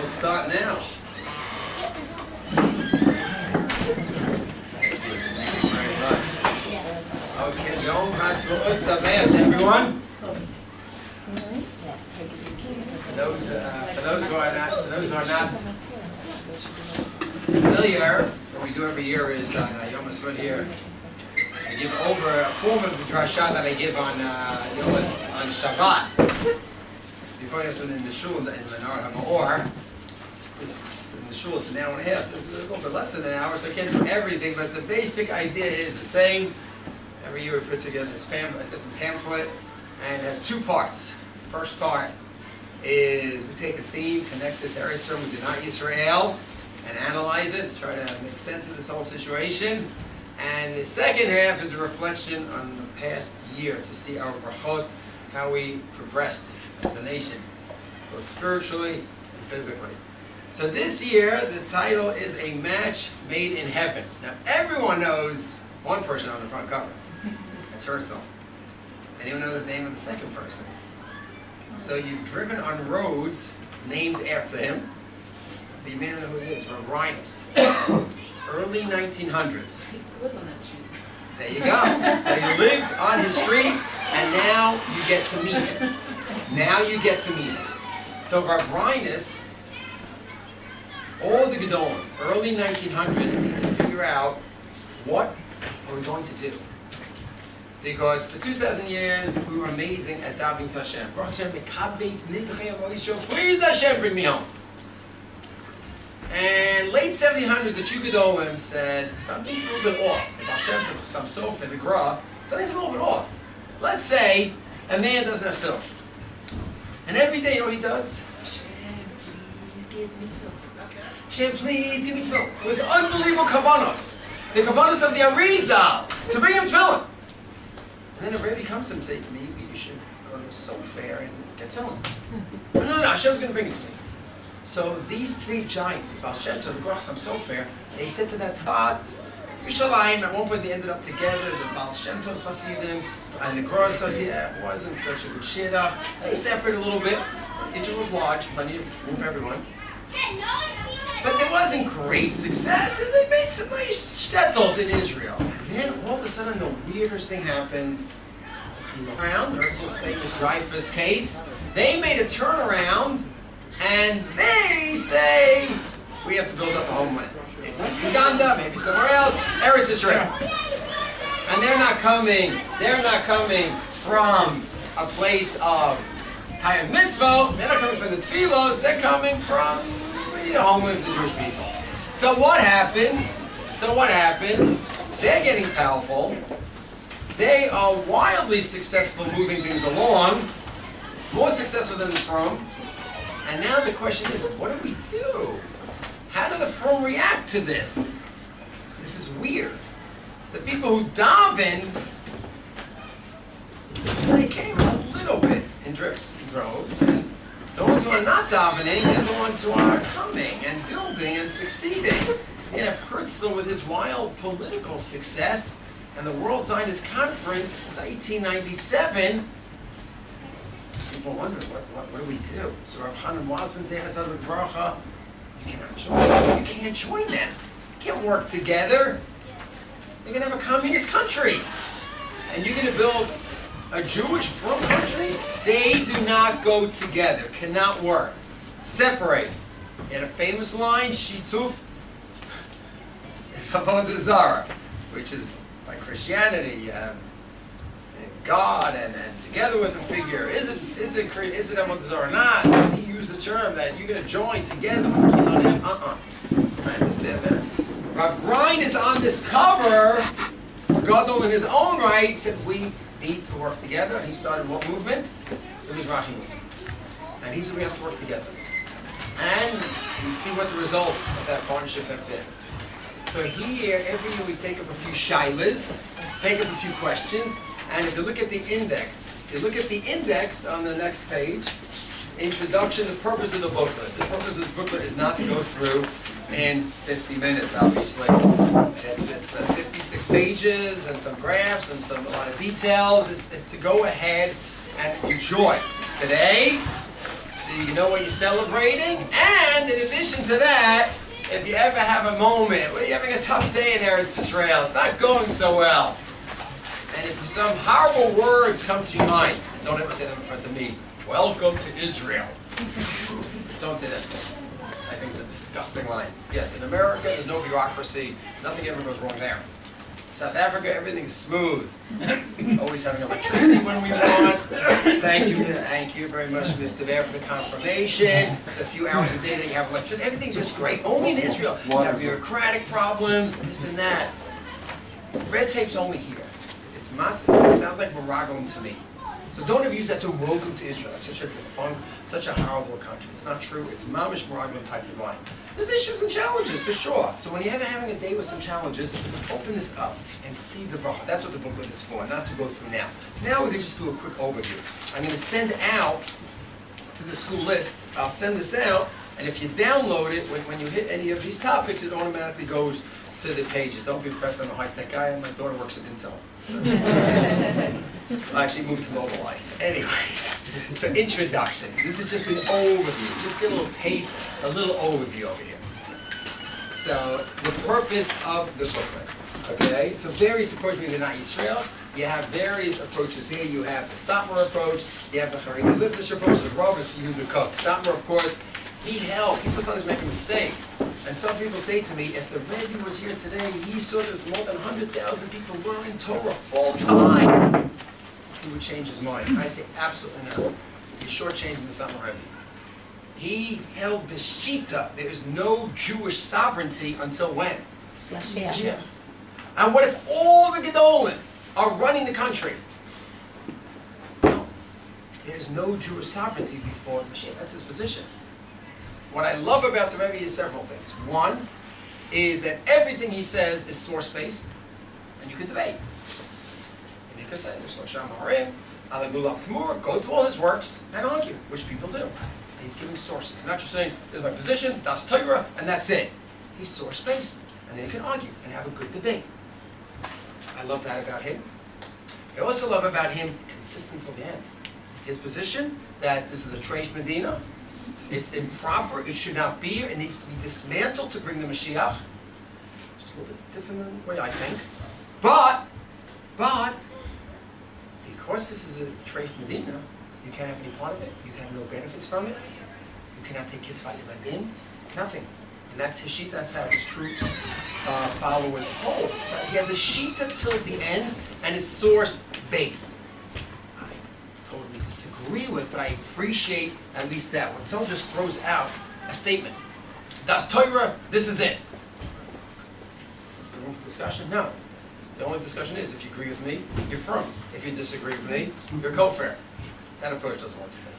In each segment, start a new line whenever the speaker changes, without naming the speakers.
start now. Thank you very much. Okay, Noam, Haatzmaut, Sameach, everyone. For those who are not familiar, what we do every year is on Yom HaSvot here. I give over a form of the Drasha that I give on Shabbat. Before this one in the shul in Menorah HaMaor, this in the shul it's an hour and a half. This is a little bit less than an hour, so I can't do everything. But the basic idea is the same. Every year we put together a different pamphlet, and it has two parts. First part is we take a theme connected to Eretz Yisrael, Medinat Yisrael, and analyze it to try to make sense of this whole situation. And the second half is a reflection on the past year to see our brachot, how we progressed as a nation, both spiritually and physically. So this year, the title is A Match Made in Heaven. Now, everyone knows one person on the front cover. That's Herzl. Anyone know the name of the second person? So you've driven on roads named after him, but you may not know who it is. Rav Reines. Early 1900s.
He used to live on that street.
There you go. So you lived on his street, and now you get to meet him. Now you get to meet him. So Rav Reines, all the Gedolim, early 1900s, need to figure out what are we going to do. Because for 2,000 years, we were amazing at davening to Hashem. Please Hashem, bring me home. And late 1700s, a few Gedolim said, something's a little bit off. The Baal Shem Tov, some Sof, and the Gra, something's a little bit off. Let's say a man doesn't have film. And every day, you know what he does? Hashem, please give me tefillin. Hashem, please give me tefillin. With unbelievable kavanos. The kavanos of the Arizal, to bring him tefillin. And then a Rebbe comes to him and says, maybe you should go to the Sofair and get tefillin. No, Hashem's going to bring it to me. So these three giants, the Baal Shem Tov, the Gra, some Sofair, they said to that Tad, Yerushalayim, at one point they ended up together, the Baal Shem Tov's Hasidim, and the Gra says, yeah, it wasn't such a good shidduch. They separated a little bit. Israel was large, plenty of room for everyone. But there wasn't great success, and they made some nice shtetls in Israel. And then all of a sudden the weirdest thing happened. Around Herzl's famous Dreyfus case, they made a turnaround, and they say, we have to build up a homeland. Maybe Uganda, maybe somewhere else, Eretz Yisrael. And they're not coming from a place of Tayam Mitzvah, they're not coming from the Tfilos, they're coming from, we need a homeland for the Jewish people. So what happens? They're getting powerful. They are wildly successful moving things along, more successful than the Frum. And now the question is, what do we do? How do the Frum react to this? This is weird. The people who davened, they came a little bit in drips and droves. And the ones who are not davening, they're the ones who are coming and building and succeeding. And if Herzl, with his wild political success, and the World Zionist Conference, 1897, people wonder, what do we do? So Rav Hanan Wasman says, Drasha, you cannot join them. You can't join them. You can't work together. You're going to have a communist country. And you're going to build a Jewish Frum country? They do not go together. Cannot work. Separate. He had a famous line, Shituf is Avodah Zarah, which is by Christianity, God and together with a figure. Is it Avodah Zarah or not? So he used the term that you're going to join together. I understand that. Rav Rein is on this cover. Gadol in his own right said we need to work together. He started what movement? The Mizrahi movement. And he said we have to work together. And we see what the results of that partnership have been. So here, every year we take up a few shilas, take up a few questions, and if you look at the index, on the next page, introduction, the purpose of the booklet. The purpose of this booklet is not to go through in 50 minutes, obviously. It's 56 pages and some graphs and a lot of details. It's to go ahead and enjoy. Today, So you know what you're celebrating, and in addition to that, if you ever have a moment where you're having a tough day in Eretz Israel, it's not going so well, and if some horrible words come to your mind, don't ever say them in front of me. Welcome to Israel. Don't say that to me. I think it's a disgusting line. Yes, in America, there's no bureaucracy. Nothing ever goes wrong there. South Africa, everything is smooth. Always having electricity when we want. Thank you very much, Mr. Bear, for the confirmation. The few hours a day that you have electricity, everything's just great. Only in Israel, you have bureaucratic problems, this and that. Red tape's only here. It's matzah. It sounds like Meraglim to me. So don't ever use that to welcome to Israel. It's such a defunct, such a horrible country. It's not true. It's mamish Meraglim type of line. There's issues and challenges, for sure. So when you're ever having a day with some challenges, open this up and see the bracha. That's what the booklet is for, not to go through now. Now we can just do a quick overview. I'm going to send out to the school list. I'll send this out, and if you download it, when you hit any of these topics, it automatically goes to the pages. Don't be impressed. I'm a high-tech guy. My daughter works at Intel. I actually moved to Mobileye. Anyways, so introduction. This is just an overview. Just get a little taste, a little overview over here. So the purpose of the booklet. Okay, so various approaches in not Israel. You have various approaches here. You have the Satmar approach. You have the Haredi Litvish approach. The Rav, it's Yehuda Kook. Satmar, of course, he helped. People sometimes make a mistake. And some people say to me, if the Rebbe was here today, he saw there's more than 100,000 people learning Torah full time, he would change his mind. I say, absolutely not. You're shortchanging the Satmar Rebbe. He held B'shita. There is no Jewish sovereignty until when? Mashiach. And what if all the Gedolim are running the country? No. There's no Jewish sovereignty before Mashiach. That's his position. What I love about the Rebbe is several things. One is that everything he says is source-based, and you can debate. And you can say, there's no Sham Harim, Ali Mulaf Tamur, go through all his works and argue, which people do. And he's giving sources. He's not just saying, this is my position, das Torah, and that's it. He's source-based, and then you can argue and have a good debate. I love that about him. I also love about him, consistent till the end. His position, that this is a Treish Medina, it's improper, it should not be here, it needs to be dismantled to bring the Mashiach. Just a little bit different than the way I think. But, because this is a Treish Medina, you can't have any part of it, you can have no benefits from it, you cannot take kids Vayeladim, nothing. And that's his sheet, that's how his true followers hold. So he has a sheet until the end, and it's source-based. Totally disagree with, but I appreciate at least that. When someone just throws out a statement, das Torah, this is it. Is there room for discussion? No. The only discussion is if you agree with me, you're from. If you disagree with me, you're kofar. That approach doesn't work for me.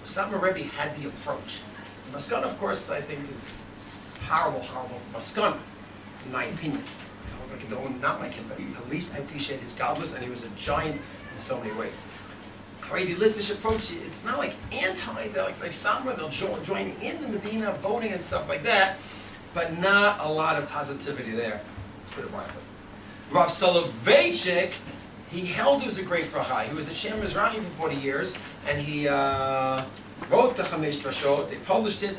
So Satmar Rebbe had the approach. Maskana, of course, I think it's horrible Maskana, in my opinion. I don't not like him, but at least I appreciate his godless, and he was a giant in so many ways. Haredi Litvish approach, it's not like anti, they're like Satmar, they'll join in the Medina, voting and stuff like that, but not a lot of positivity there, to put it mildly. Rav Soloveitchik, he held, he was a great Drachai. He was a Shem Mizrahi for 40 years, and he wrote the Chamesh Drashot. They published it,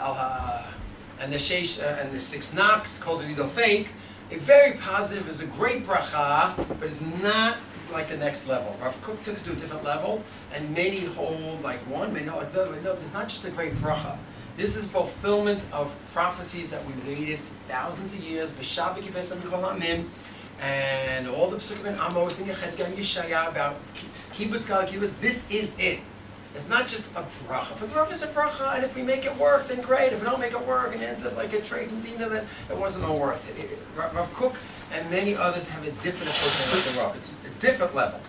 and the six knocks, called it Ido Fake. A very positive, is a great bracha, but it's not like the next level. Rav Kook took it to a different level, and many hold like one, many hold like the other. No, it's not just a great bracha. This is fulfillment of prophecies that we waited for thousands of years. V'shabik yibesam kol ha'amim, and all the psukim in Amos and Yechezkel and Yeshaya about kibbutz kala kibbutz. This is it. It's not just a bracha. For the Rav, it's a bracha, and if we make it work, then great. If we don't make it work and it ends up like a trade from Medina, then it wasn't all worth it. Rav Kook and many others have a different approach than the Rav. It's a different level.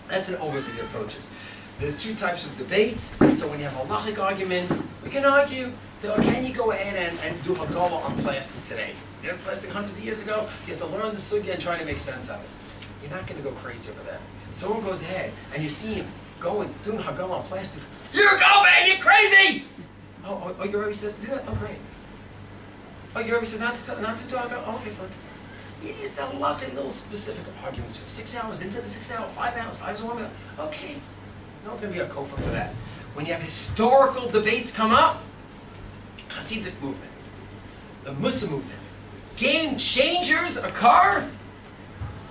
That's an overview of the approaches. There's two types of debates. So when you have halachic arguments, we can argue, can you go ahead and do Haggalah on plastic today? You did plastic hundreds of years ago, you have to learn the sugya and try to make sense of it. You're not going to go crazy over that. Someone goes ahead, and you see him doing Haggalah on plastic. You're you're crazy! Oh, your Rebbe says to do that? Oh, great. Oh, your Rebbe says not to do Haggalah? Oh, okay, fine. It's a lot of little specific arguments. 6 hours into the 6 hour, 5 hours, 5 hours, 1 hour. Okay. No one's going to be a kofa for that. when you have historical debates come up, Hasidic movement, the Musa movement, game changers occur,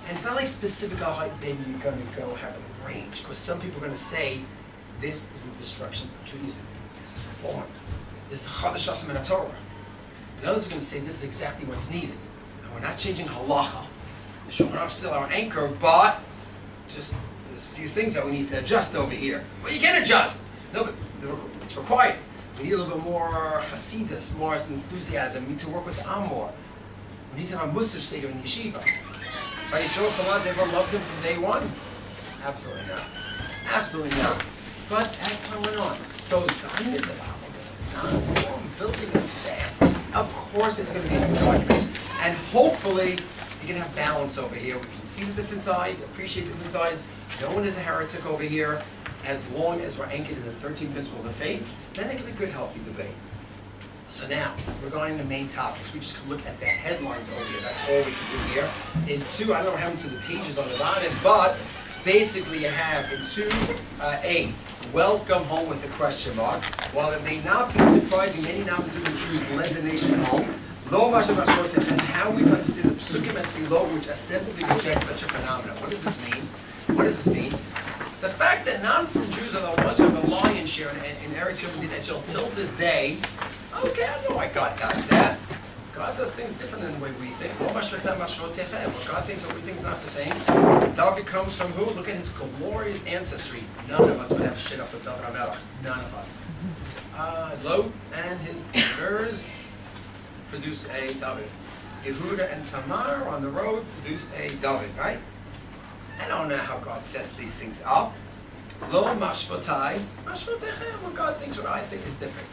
and it's not like specific, then you're going to go have a range, because some people are going to say, this is a destruction of Judaism, this is reform, this is Chadash Hashem and Torah. And others are going to say, this is exactly what's needed, and we're not changing halacha. The Shulchan Aruch is still our anchor, but just there's a few things that we need to adjust over here. Well, you can adjust. No, but it's required. We need a little bit more hasidus, more enthusiasm. We need to work with the Amor. We need to have a Musar Seder in the yeshiva. By Yisrael Salat, they ever loved him from day one? Absolutely not. Absolutely not. But as time went on, so Zionism, non-form, building a staff. Of course it's going to be an argument. And hopefully, you can have balance over here. We can see the different sides, appreciate the different sides. No one is a heretic over here. As long as we're anchored in the 13 principles of faith, then it can be good, healthy debate. So now, regarding the main topics, we just can look at the headlines over here. That's all we can do here. In 2, I don't know what happened to the pages on the bottom, but basically you have in 2A, welcome home with a question mark. While it may not be surprising, many non-Muslim Jews led the nation home. And how we understand the Psukim and Philo, which ostensibly reject such a phenomenon. What does this mean? What does this mean? The fact that non-from Jews are the ones who have the lion's share in Eretz Yisrael and Israel till this day, okay, I know why God does that. God does things different than the way we think. What God thinks or we think is not the same. David comes from who? Look at his glorious ancestry. None of us would have a shit up with David HaMelech. None of us. Lot and his daughters produce a David. Yehuda and Tamar on the road produced a David, right? I don't know how God sets these things up. Lo mashvotai, mashvotechem, what God thinks, what I think is different.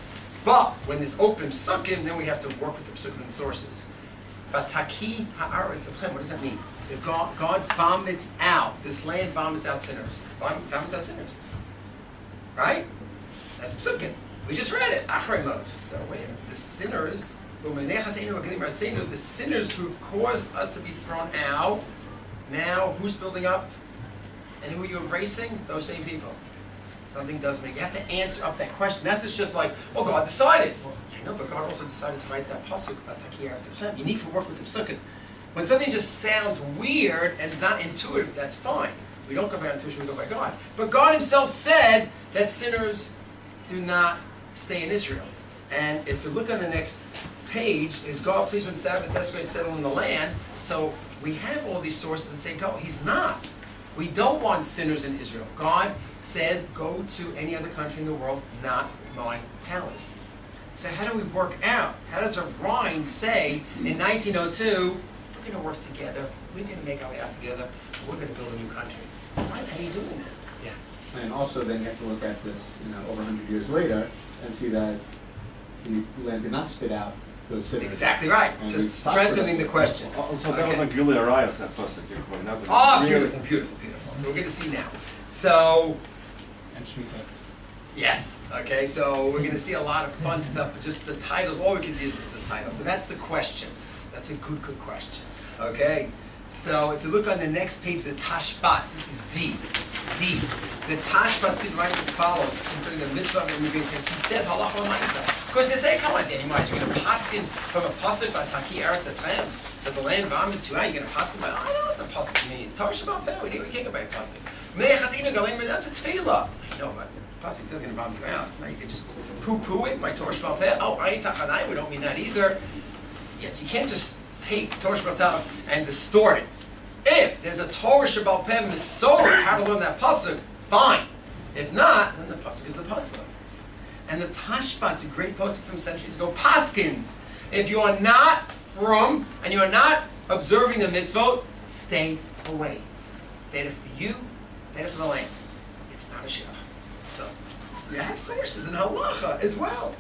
But when this open psukim, then we have to work with the psukim and the sources. Vataki ha'aretz etchem, what does that mean? That God vomits out, this land vomits out sinners. Vomits out sinners. Right? That's psukim. We just read it. Achremos. So wait a minute. The sinners, the sinners who've caused us to be thrown out, now who's building up? And who are you embracing? Those same people. Something does make, you have to answer up that question. That's just like, oh, God decided. Well, yeah, no, but God also decided to write that pasuk. You need to work with the psukim. When something just sounds weird and not intuitive, that's fine. We don't go by intuition, we go by God. But God himself said that sinners do not stay in Israel. And if you look on the next page, is God pleased when Sabbath that's going to settle in the land? So we have all these sources that say, go. He's not. We don't want sinners in Israel. God says, go to any other country in the world, not my palace. So how do we work out? How does a Rhine say in 1902, we're going to work together, we're going to make Aliyah together, we're going to build a new country? Why is he doing that? Yeah.
And also then you have to look at this, over 100 years later and see that the land did not spit out those sinners.
Exactly right. And just strengthening the question.
So that was a Gilui Arayos, that pasuk you're quoting.
Beautiful, beautiful, beautiful. So we're going to see now. So,
And Shemitah.
Yes. Okay, so we're going to see a lot of fun stuff, but just the titles, all we can see is the title. So that's the question. That's a good question. Okay? So if you look on the next page, the Tashbats, this is D. The Tashbats writes as follows, concerning the mitzvah of the text. He says, halacha l'maisa. Of course, they say, come on, Danny Myers, you're going to paskin from a pasuk by Taki Eretz Etchem, that the land vomits you out, you're going to paskin by, I don't know what the pasuk means. Torah Shabbat Peh, we can't go by a pasuk. That's a tefillah. I know, but pasuk says going to vomit you out. Now you can just poo-poo it by Torah Shabbat Peh. Oh, Ayin Tachanai, we don't mean that either. Yes, you can't just take Torah Shabbat Peh and distort it. If there's a Torah Shabbat Peh Mesorah, how to learn that pasuk, fine. If not, then the pasuk is the pasuk. And the Tashbat's a great pasuk from centuries ago. Paskins, if you are not from and you are not observing the mitzvot, stay away. Better for you, better for the land. It's not a shirah. So you have sources in halacha as well.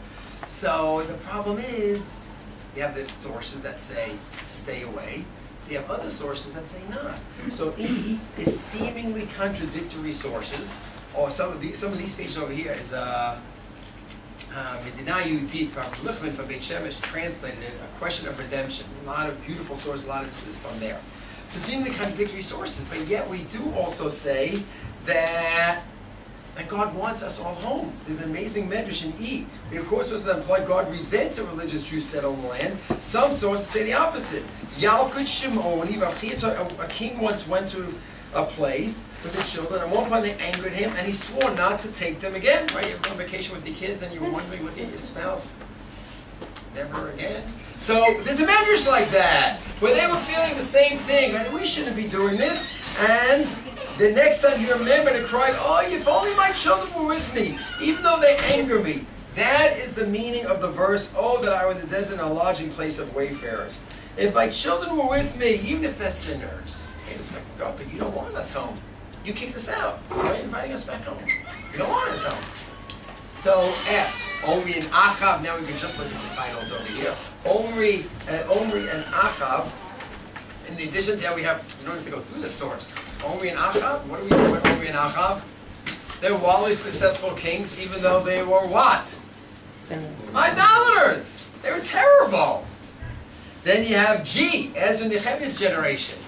So the problem is, you have the sources that say stay away. You have other sources that say not. So E is seemingly contradictory sources. Or some of these pages over here is Medina Yehudit from Beit Shemesh translated it, a question of redemption. A lot of beautiful sources, a lot of this is from there. So seemingly contradictory sources, but yet we do also say that that God wants us all home. There's an amazing medrash in E. We of course also imply God resents a religious Jew settled in the land. Some sources say the opposite. Yalkut Shimoni, a king once went to a place with his children. At one point they angered him and he swore not to take them again. Right? You've gone on vacation with your kids and you were wondering, look at your spouse. Never again. So there's a medrash like that, where they were feeling the same thing. Right? We shouldn't be doing this. And the next time he remembered and cried, oh, if only my children were with me, even though they anger me. That is the meaning of the verse, oh, that I were in the desert, a lodging place of wayfarers. If my children were with me, even if they're sinners. Wait a second, God, but you don't want us home. You kicked us out. Why are you inviting us back home? You don't want us home. So F, Omri and Achav, now we can just look at the titles over here. Omri and Achav. In addition to that, we don't have to go through the source. Omri and Achav, what do we say about Omri and Achav? They're wildly successful kings, even though they were what? Idolaters! They were terrible. Then you have G, Ezra and Nehemiah's generation.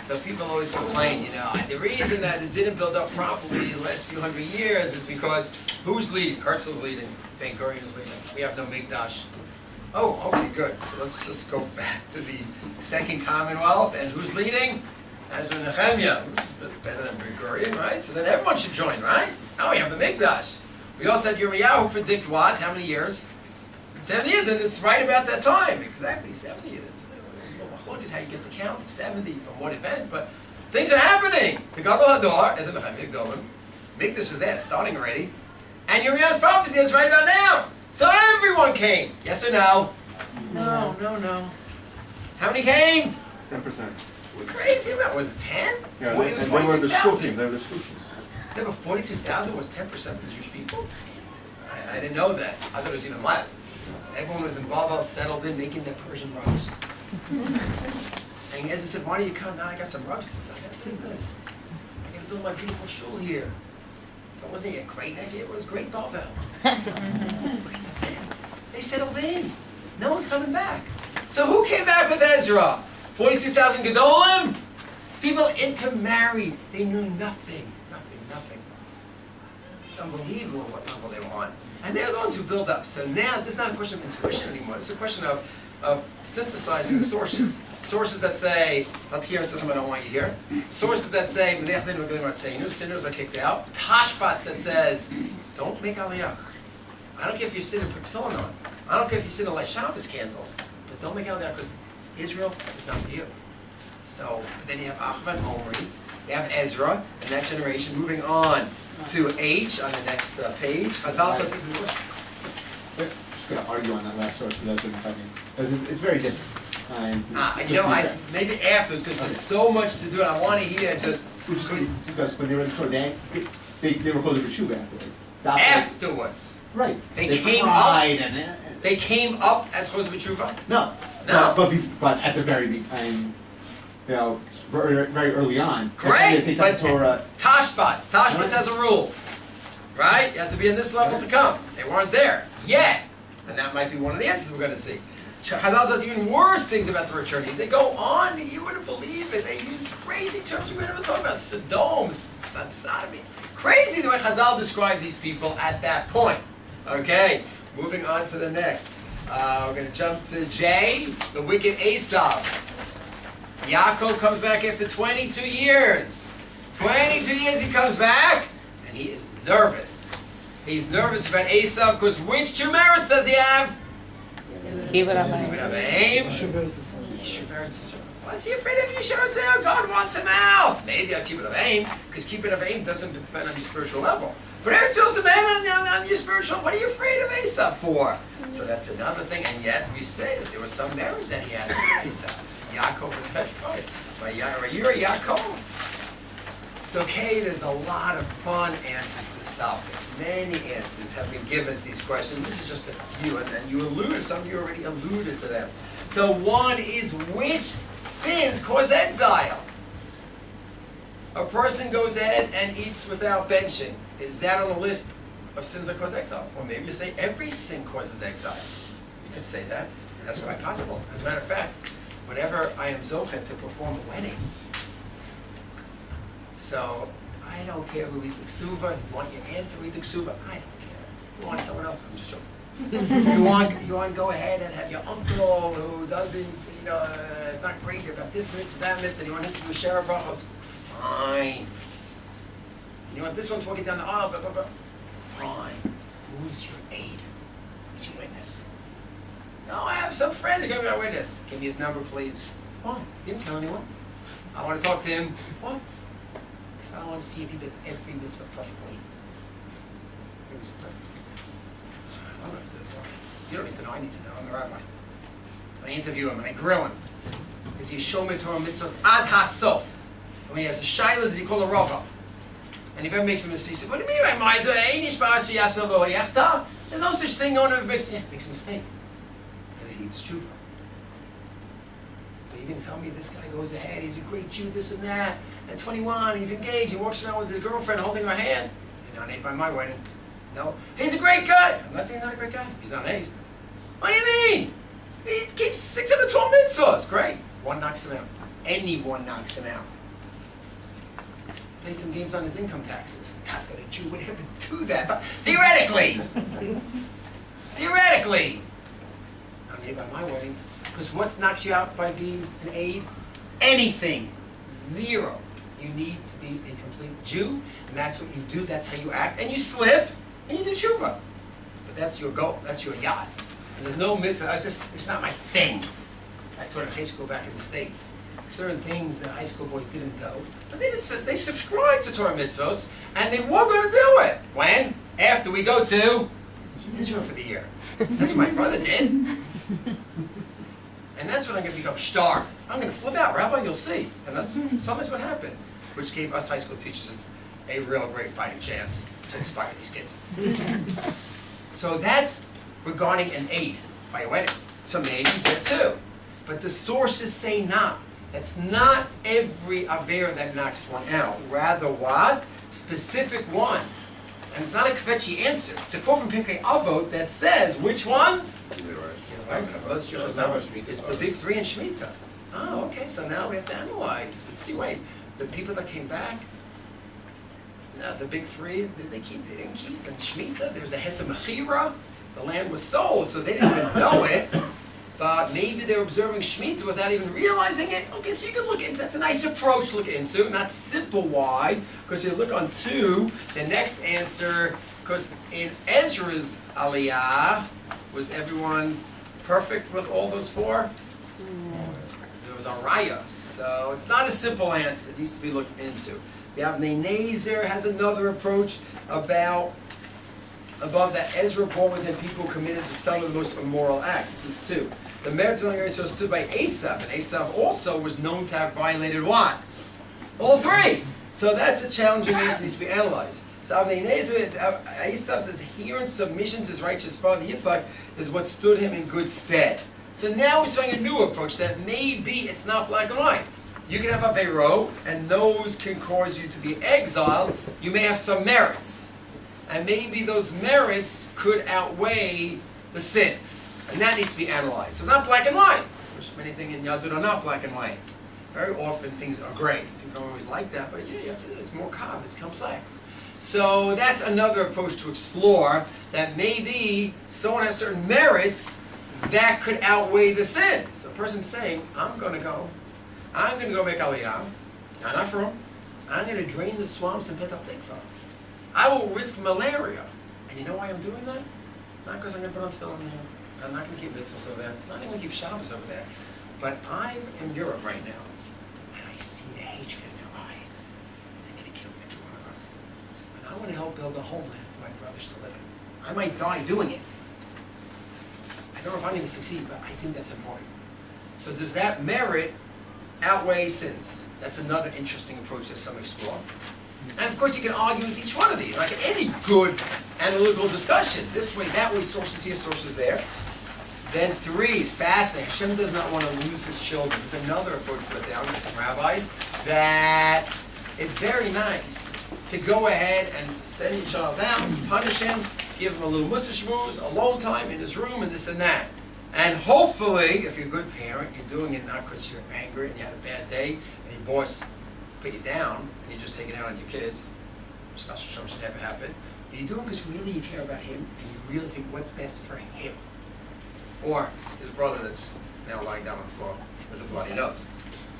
So people always complain, the reason that it didn't build up properly the last few hundred years is because who's leading? Herzl's leading, Ben Gurion is leading. We have no Mikdash. Oh, okay, good. So let's just go back to the Second Commonwealth, and who's leading? Ezra and Nehemiah, who's a bit better than Ben Gurion, right? So then everyone should join, right? Now we have the Mikdash. We also had Yirmiyahu predict what? How many years? 70 years, and it's right about that time. Exactly, 70 years. Look is how you get the count of 70 from what event, but things are happening. The Gadol Hador, as in Nehemiah Gdolim, Mikdash is there, it's starting already, and Yirmiyahu's prophecy is right about now. So everyone came. Yes or no? No. How many came?
10%.
We're crazy about. Was it 10?
Yeah,
It was
and they were the
42,000.
Shluchim.
No, but 42,000 was 10% of the Jewish people. I didn't know that. I thought it was even less. Everyone was in Bavel, settled in, making their Persian rugs. And Ezra said, why do you come? Now I got some rugs to sell. I got a business. I got to build my beautiful shul here. So it wasn't a great Negi, it was great Bavel. That's it. They settled in. No one's coming back. So who came back with Ezra? 42,000 Gedolim? People intermarried. They knew nothing. It's unbelievable what level they were on. And they're the ones who build up. So now, this is not a question of intuition anymore. It's a question of synthesizing the sources. Sources that say, I don't want you here. Sources that say, sinners are kicked out. Tashbats that says, don't make aliyah. I don't care if you're sitting and put tefillin on. I don't care if you're sitting and light Shabbos candles. But don't make aliyah because Israel is not for you. So, but then you have Ahmad and Omri. You have Ezra and that generation. Moving on to H on the next page. Chazal does even worse.
I'm just going to argue on that last source without doing fighting. It's very different.
Maybe afterwards, because there's so much to do, and I want to hear just...
Because when they were in the Torah, they were closer to Shuvah afterwards.
Afterwards.
Right.
They came
cried
up. They came up as Choseh B'Tshuvah?
No. But at the very beginning, very, very early on.
Great. But
Torah.
Tashbats has a rule, right? You have to be in this level to come. They weren't there yet, and that might be one of the answers we're going to see. Chazal does even worse things about the returnees. They go on, you wouldn't believe it. They use crazy terms. We were never talking about Sodom, sodomy. Crazy the way Chazal described these people at that point. Okay, moving on to the next. We're going to jump to J, the wicked Esau. Yaakov comes back after 22 years. 22 years he comes back, and he is nervous. He's nervous about Esau because which two merits does he have? Aim. What's he afraid of Yishuv? God wants him out. Maybe that's keep it of aim, because keep it of aim doesn't depend on your spiritual level. But Eretz Yisrael's depend on your spiritual. What are you afraid of Esau for? So that's another thing. And yet we say that there was some merit that he had in Esau. Yaakov was petrified. You're a Yaakov. It's okay. There's a lot of fun answers to this topic. Many answers have been given to these questions. This is just a few, and then you alluded. Some of you already alluded to them. So one is, which sins cause exile? A person goes ahead and eats without benching. Is that on the list of sins that cause exile? Or maybe you say every sin causes exile. You could say that, and that's quite possible. As a matter of fact, whenever I am zochet to perform a wedding, so I don't care who reads the ksuva. You want your aunt to read the ksuva? I don't care. You want someone else? I'm just joking. you want to go ahead and have your uncle who doesn't, is not great about this mitzvah, that mitzvah, and you want him to do share brachos? Fine. You want this one to walk it down the aisle, blah, blah, blah. Fine. Who's your aide? Who's your witness? No, I have some friend to give me a witness. Give me his number, please. Why? He didn't kill anyone. I want to talk to him. Why? Because I want to see if he does every mitzvah perfectly. Every mitzvah perfectly. I don't know if this is right. You don't need to know. I need to know. I'm the rabbi. And I interview him and I grill him. Is he shomer Torah mitzvahs ad hasof? And when he has a shayla, does he call a rava? And if ever makes a mistake, he says, "What do you mean, my miser? There's no such thing. No one makes a mistake." And then he eats tshuva. But you're going to tell me this guy goes ahead, he's a great Jew, this and that. At 21, he's engaged, he walks around with his girlfriend holding her hand. You're not an aide by my wedding. No. He's a great guy. I'm not saying he's not a great guy. He's not an aide. What do you mean? He keeps 612 mitzvahs. Great. One knocks him out. Anyone knocks him out. Play some games on his income taxes. Not that a Jew would ever do that, but theoretically. Theoretically. Not an aide by my wedding. Because what knocks you out by being an aide? Anything. Zero. You need to be a complete Jew, and that's what you do, that's how you act, and you slip, and you do tshuva. But that's your goal, that's your yacht. And there's no mitzvah, it's not my thing. I taught in high school back in the States. Certain things that high school boys didn't do, but they subscribed to Torah mitzvos, and they were going to do it. When? After we go to Israel for the year. That's what my brother did. And that's when I'm going to become star. I'm going to flip out, Rabbi, you'll see. And that's sometimes what happened, which gave us high school teachers just a real great fighting chance to inspire these kids. So that's regarding an aid by a wedding. So maybe there too. But the sources say not. It's not every aver that knocks one out. Rather what? Specific ones. And it's not a kvetchy answer. It's a quote from Pirkei Avot that says, which ones? It's the big three in Shemitah. Oh, okay, so now we have to analyze and see, wait, the people that came back, now the big three, did they keep? They didn't keep. In Shemitah, there's a het mechira, the land was sold, so they didn't even know it, but maybe they were observing Shemitah without even realizing it. Okay, so you can look into, that's a nice approach to look into, not simple why, because you look on two, the next answer, because in Ezra's aliyah, was everyone perfect with all those four? There was a raya, so it's not a simple answer. It needs to be looked into. The Avnei Nezer has another approach above that Ezra bore with him people who committed some of the most immoral acts. This is two. The merit of Israel stood by Esav, and Esav also was known to have violated what? All three. So that's a challenging issue that needs to be analyzed. So Avnei Nezer, Esav says, here in submission to his righteous father Yitzchak is what stood him in good stead. So now we're trying a new approach that maybe it's not black and white. You can have Aveiro, and those can cause you to be exiled. You may have some merits. And maybe those merits could outweigh the sins. And that needs to be analyzed. So it's not black and white, which many things in Yadud are not black and white. Very often things are gray. People don't always like that, but yeah, you have to, it's more common, it's complex. So that's another approach to explore, that maybe someone has certain merits that could outweigh the sins. So a person's saying, I'm going to go make Aliyah, not from, I'm going to drain the swamps in Petah Tikva. I will risk malaria. And you know why I'm doing that? Not because I'm going to put on tefillin there. I'm not going to keep mitzvahs over there. I'm not even going to keep Shabbos over there. But I'm in Europe right now, and I see the hatred in their eyes. They're going to kill every one of us. And I want to help build a homeland for my brothers to live in. I might die doing it. I don't know if I'm going to succeed, but I think that's important. So does that merit outweigh sins? That's another interesting approach that some explore. And of course you can argue with each one of these, like any good analytical discussion. This way, that way, sources here, sources there. Then three is fasting. Hashem does not want to lose his children. There's another approach put down by some rabbis, that it's very nice to go ahead and send your child down, punish him, give him a little mussar shmooze, alone time in his room, and this and that. And hopefully, if you're a good parent, you're doing it not because you're angry and you had a bad day, and your boss put you down, and you just take it out on your kids. Chas v'shalom should never happen. But you're doing it because really you care about him and you really think what's best for him. Or his brother that's now lying down on the floor with a bloody nose.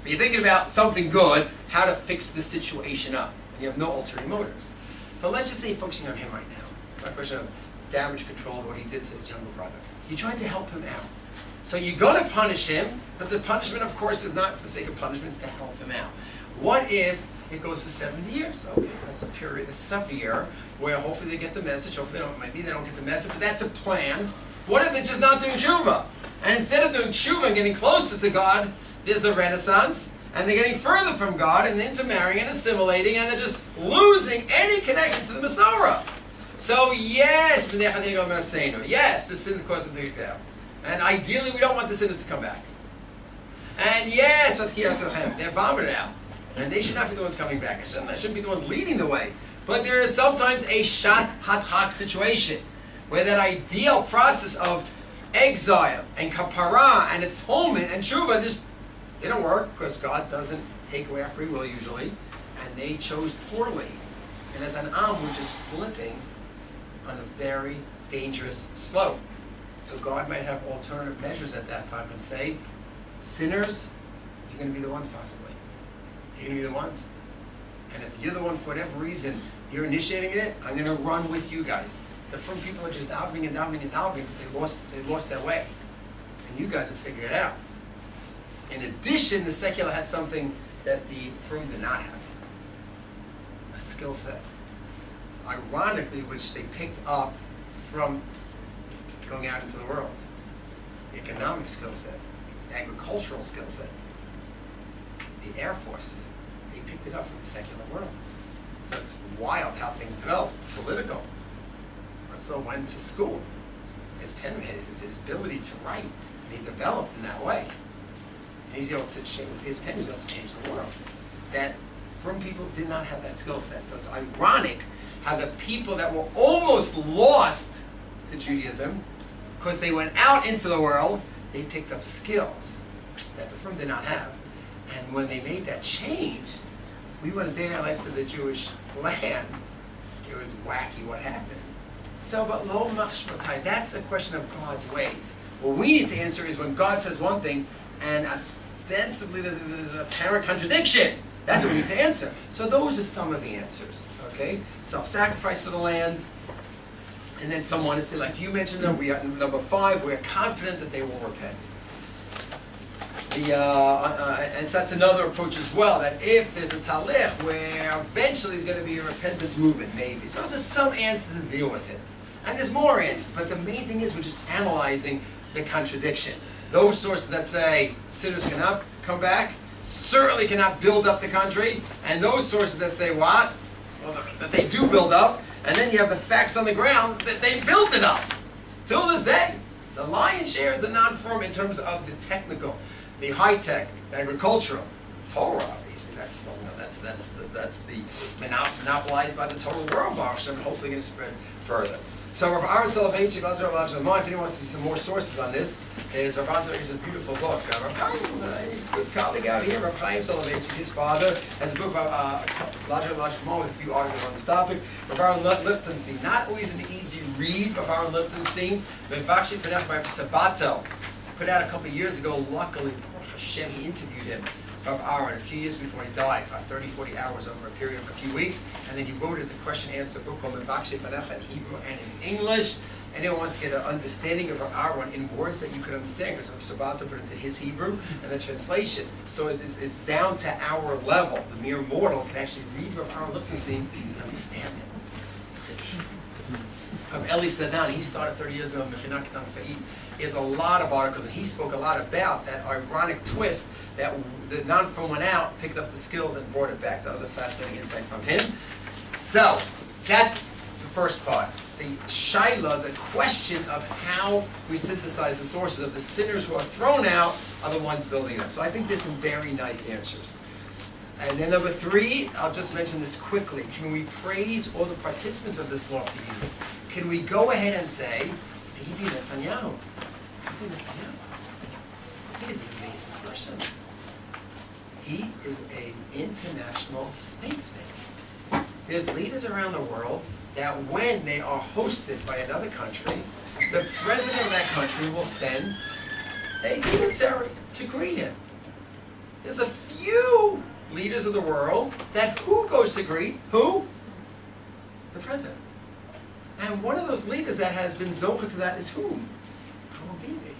But you're thinking about something good, how to fix the situation up, and you have no ulterior motives. But let's just say you're focusing on him right now. It's not a question of damage control or what he did to his younger brother. You're trying to help him out. So you're going to punish him, but the punishment, of course, is not for the sake of punishment, it's to help him out. What if it goes for 70 years? Okay, that's a period that's severe, where hopefully they get the message, hopefully maybe they don't get the message, but that's a plan. What if they're just not doing tshuva? And instead of doing tshuva and getting closer to God, there's the Renaissance, and they're getting further from God, and intermarrying and assimilating, and they're just losing any connection to the Masorah. So yes, yes, the sins cause them to get down. And ideally we don't want the sinners to come back. And yes, they're vomited out. And they should not be the ones coming back. They shouldn't be the ones leading the way. But there is sometimes a shat hathak situation, where that ideal process of exile and kapara and atonement and tshuva just didn't work because God doesn't take away our free will usually, and they chose poorly. And as an am, we're just slipping on a very dangerous slope. So God might have alternative measures at that time and say, sinners, you're going to be the ones possibly. You're going to be the ones. And if you're the one for whatever reason, you're initiating it, I'm going to run with you guys. The frum people are just davening and davening and davening, but they lost their way. And you guys will figure it out. In addition, the secular had something that the frum did not have. A skill set. Ironically, which they picked up from going out into the world. The economic skill set, the agricultural skill set, the Air Force. They picked it up from the secular world. So it's wild how things develop. Political. Russell went to school. His pen, his ability to write, and he developed in that way. And he's able to change, with his pen, he was able to change the world. That frum people did not have that skill set. So it's ironic how the people that were almost lost to Judaism, because they went out into the world, they picked up skills that the frum did not have. And when they made that change, we went a day in our lives to the Jewish land. It was wacky what happened. So, but lo machshmatai, that's a question of God's ways. What we need to answer is when God says one thing, and ostensibly there's an apparent contradiction. That's what we need to answer. So those are some of the answers. Okay? Self-sacrifice for the land. And then some want to say, like you mentioned, we are number 5, we're confident that they will repent. And so that's another approach as well, that if there's a talech where eventually there's going to be a repentance movement, maybe. So there's some answers to deal with it. And there's more answers, but the main thing is we're just analyzing the contradiction. Those sources that say sinners cannot come back, certainly cannot build up the country, and those sources that say what? Well, that they do build up, and then you have the facts on the ground that they built it up. Till this day, the lion's share is a non-form in terms of the technical, the high-tech, the agricultural. Torah, obviously, that's the monopolized by the Torah world, Baruch Hashem, and hopefully going to spread further. So Rav Aaron Soloveitchik, if anyone wants to see some more sources on this, is Rav Aaron Soloveitchik's a beautiful book. Rav Chaim, a good colleague out here, Rav Chaim Soloveitchik, his father, has a book about logical with a few articles on this topic. Rav Aaron Lichtenstein, not always an easy read, Rav Aaron Lichtenstein, but Vakshi Penach by Sabato, put out a couple of years ago. Luckily, Baruch Hashem, he interviewed him, Rav Aaron, a few years before he died, about 30, 40 hours over a period of a few weeks, and then he wrote it as a question-answer book called Vakshi Penach in Hebrew and in English. Anyone wants to get an understanding of Rav Aaron in words that you could understand, because Sabato put into his Hebrew and the translation. So it's down to our level. The mere mortal can actually read Rav Aaron Lichtenstein and understand it. Of Eli Sadan, he started 30 years ago in Mechinah Ketan Tzva'it. He has a lot of articles, and he spoke a lot about that ironic twist that the non-from went out, picked up the skills, and brought it back. That was a fascinating insight from him. So, that's the first part. The shaila, the question of how we synthesize the sources of the sinners who are thrown out are the ones building it up. So I think there's some very nice answers. And then number 3, I'll just mention this quickly. Can we praise all the participants of this lofty evening? Can we go ahead and say, Bibi Netanyahu? Bibi Netanyahu. He's an amazing person. He is an international statesman. There's leaders around the world that when they are hosted by another country, the president of that country will send a dignitary to greet him. There's a few leaders of the world that who goes to greet? Who? The president. And one of those leaders that has been zocha to that is whom? Our Bibi.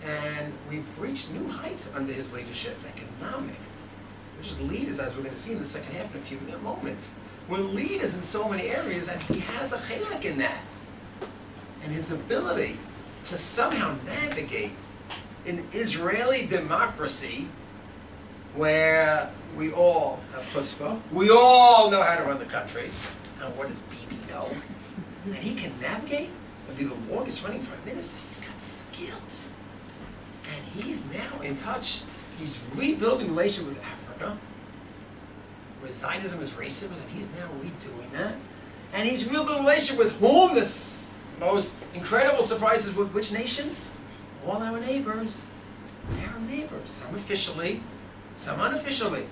And we've reached new heights under his leadership, economic. We're just leaders, as we're going to see in the second half in a few moments. We're leaders in so many areas, and he has a chilek in that. And his ability to somehow navigate an Israeli democracy where we all have chutzpah, we all know how to run the country, and what does Bibi know? And he can navigate and be the longest running prime minister. He's got skills. And he's now in touch. He's rebuilding relations with Africa, where Zionism is racism, and he's now redoing that. And he's rebuilding relations with whom? The most incredible surprises with which nations? All our neighbors. Arab neighbors. Some officially, some unofficially.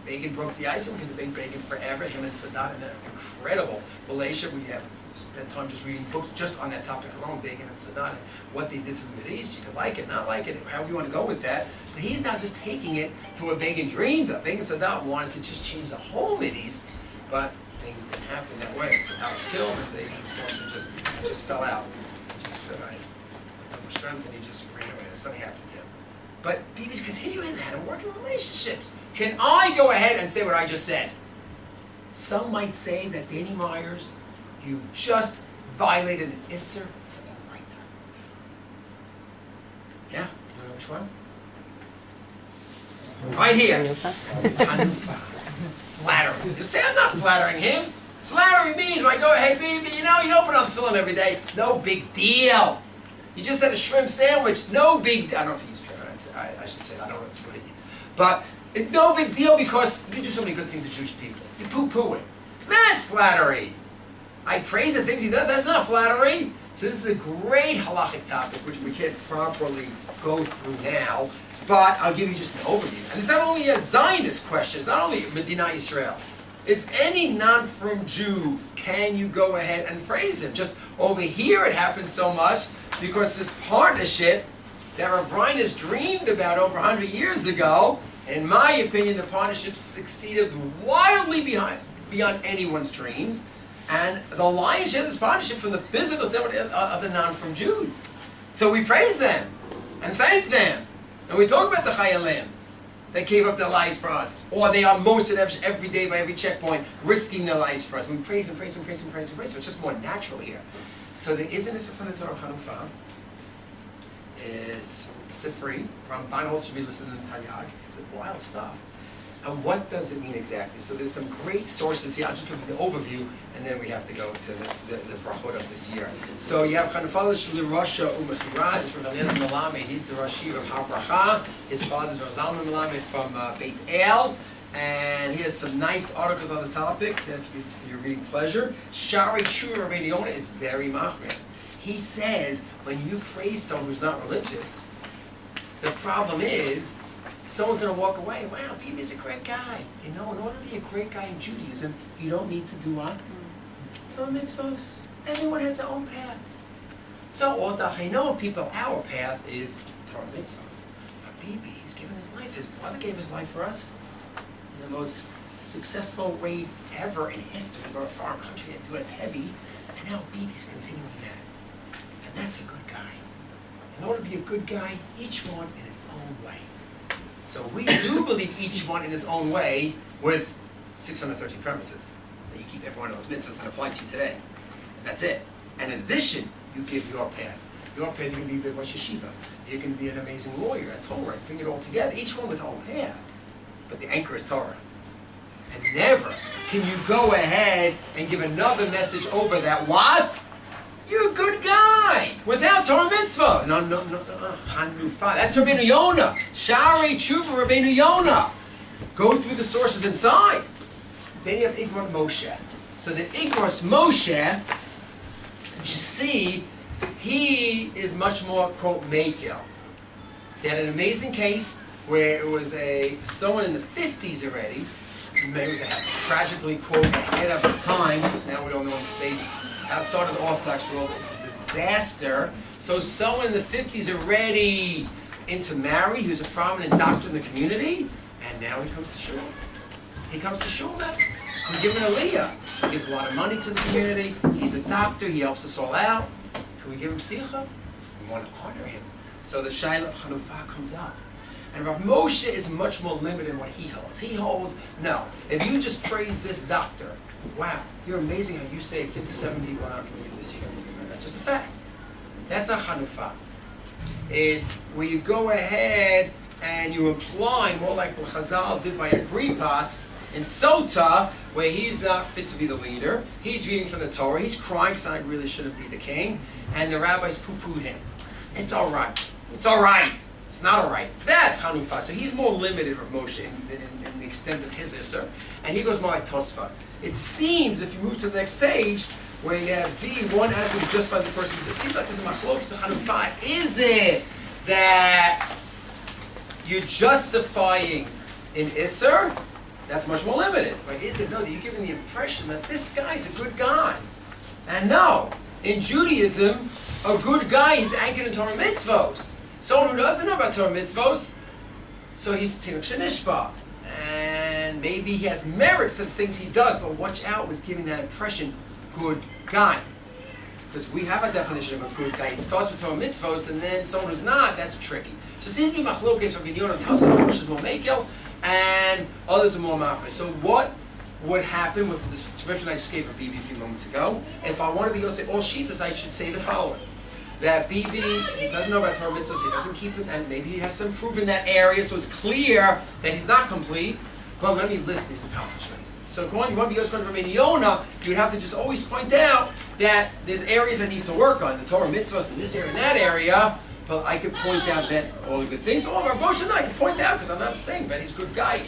Begin broke the ice, and we can debate Begin forever. Him and Sadat in that incredible relationship. We have spent time just reading books just on that topic alone, Begin and Sadat, and what they did to the Mideast. You can like it, not like it, however you want to go with that. But he's not just taking it to what Begin dreamed of. Begin and Sadat wanted to just change the whole Mideast, but things didn't happen that way. Sadat was killed, and Begin unfortunately just fell out. Just said, I have no more strength, and he just ran away. Something happened to him. But Bibi's continuing that and working relationships. Can I go ahead and say what I just said? Some might say that Danny Myers, you just violated an Isser or Oraita. Yeah? You know which one? Right here. Hanufa. Flattering. You say I'm not flattering him. Flattering means when I go, hey Bibi, you don't put on tefillin every day. No big deal. You just had a shrimp sandwich. No big deal. I don't know if he eats shrimp. I should say, I don't know what he eats. But it's no big deal because you do so many good things to Jewish people. You poo-poo it. That's flattery. I praise the things he does. That's not flattery. So this is a great halachic topic, which we can't properly go through now. But I'll give you just an overview. And it's not only a Zionist question. It's not only Medina Yisrael. It's any non-frum Jew. Can you go ahead and praise him? Just over here it happens so much because this partnership that Rav Reines dreamed about over 100 years ago, in my opinion, the partnership succeeded wildly beyond anyone's dreams. And the lion's share of this partnership from the physical standpoint of the non-frum Jews. So we praise them and thank them. And we talk about the Chayalim that gave up their lives for us. Or they are most of them every day by every checkpoint, risking their lives for us. And we praise them, praise them, praise them, praise them, praise them. So it's just more natural here. So there is an Issa from the Torah Hanufa. It's Sifri. Ramban holds to be listening to Taryag. It's wild stuff. And what does it mean exactly? So there's some great sources here. I'll just give you the overview, and then we have to go to the brachot of this year. So you have Chanufal Drasha Umechirad. It's from Eliezer Melamed. He's the Rashi of Har Bracha. His father's Razalman Melamed from Beit El. And he has some nice articles on the topic that for your reading pleasure. Shari Tshuva Rabbeinu Yonah is very machmir. He says when you praise someone who's not religious, the problem is someone's going to walk away. Wow, Bibi's a great guy. In order to be a great guy in Judaism, you don't need to do what? Torah mitzvahs. Everyone has their own path. So, all the Haino people, our path is Torah mitzvahs. But Bibi, he's given his life. His brother gave his life for us in the most successful way ever in history. Go to a foreign country and do it heavy. And now Bibi's continuing that. And that's a good guy. In order to be a good guy, each one in his own way. So we do believe each one in his own way with 613 premises that you keep every one of those mitzvahs and apply to you today. And that's it. And in addition, you give your path. Your path, you're going to be a big Rosh Yeshiva. You're going to be an amazing lawyer, a Torah, and bring it all together. Each one with their own path. But the anchor is Torah. And never can you go ahead and give another message over that. What? You're a good guy without Torah mitzvah. No. Hanufa. That's Rabbeinu Yonah. Shari Tshuva Rabbeinu Yonah. Go through the sources inside. Then you have Igros Moshe. So the Igros Moshe, you see, he is much more, quote, Mekel. They had an amazing case where it was someone in the 50s already He was tragically, quote, ahead of his time, because now we all know in the States, outside of the Orthodox world, it's a disaster. So someone in the 50s already into married, he was a prominent doctor in the community, and now he comes to shul. He comes to shul now. We give him an aliyah. He gives a lot of money to the community. He's a doctor. He helps us all out. Can we give him sicha? We want to honor him. So the Shaila of Chanukah comes up. And Rav Moshe is much more limited in what he holds. He holds, no, if you just praise this doctor, wow, you're amazing how you saved 57 people in our community this year. That's just a fact. That's not Chanukah. It's where you go ahead and you imply, more like what Chazal did by Agrippas in Sota, where he's not fit to be the leader. He's reading from the Torah. He's crying because I really shouldn't be the king. And the rabbis poo-pooed him. It's all right. It's all right. It's not all right. That's Chanukah. So he's more limited with Moshe in the extent of his Isser. And he goes more like Tosfot. It seems, if you move to the next page, where you have D, one aspect just by the person, it seems like there's a machlokes of Chanukah. Is it that you're justifying in Isser? That's much more limited. But is it, no, that you're giving the impression that this guy's a good guy? And no, in Judaism, a good guy is anchored in Torah mitzvos. Someone who doesn't know about Torah mitzvos, so he's Tinuk Shenishba. And maybe he has merit for the things he does, but watch out with giving that impression, good guy. Because we have a definition of a good guy. It starts with Torah mitzvos, and then someone who's not, that's tricky. So it seems to be machlokes from Binyon and Tosafot, which is more mekel, and others are more machmir. So what would happen with the description I just gave of Bibi a few moments ago? If I want to be able to say all shitas, I should say the following. That Bibi, he doesn't know about Torah mitzvahs, he doesn't keep it, and maybe he has to improve in that area, so it's clear that he's not complete, but let me list these accomplishments. So you want to be Yosh from Yonah, you would have to just always point out that there's areas that needs to work on, the Torah mitzvahs in this area and that area, but I could point out that all the good things, all of our Moshe, I can point out, because I'm not saying that he's a good guy,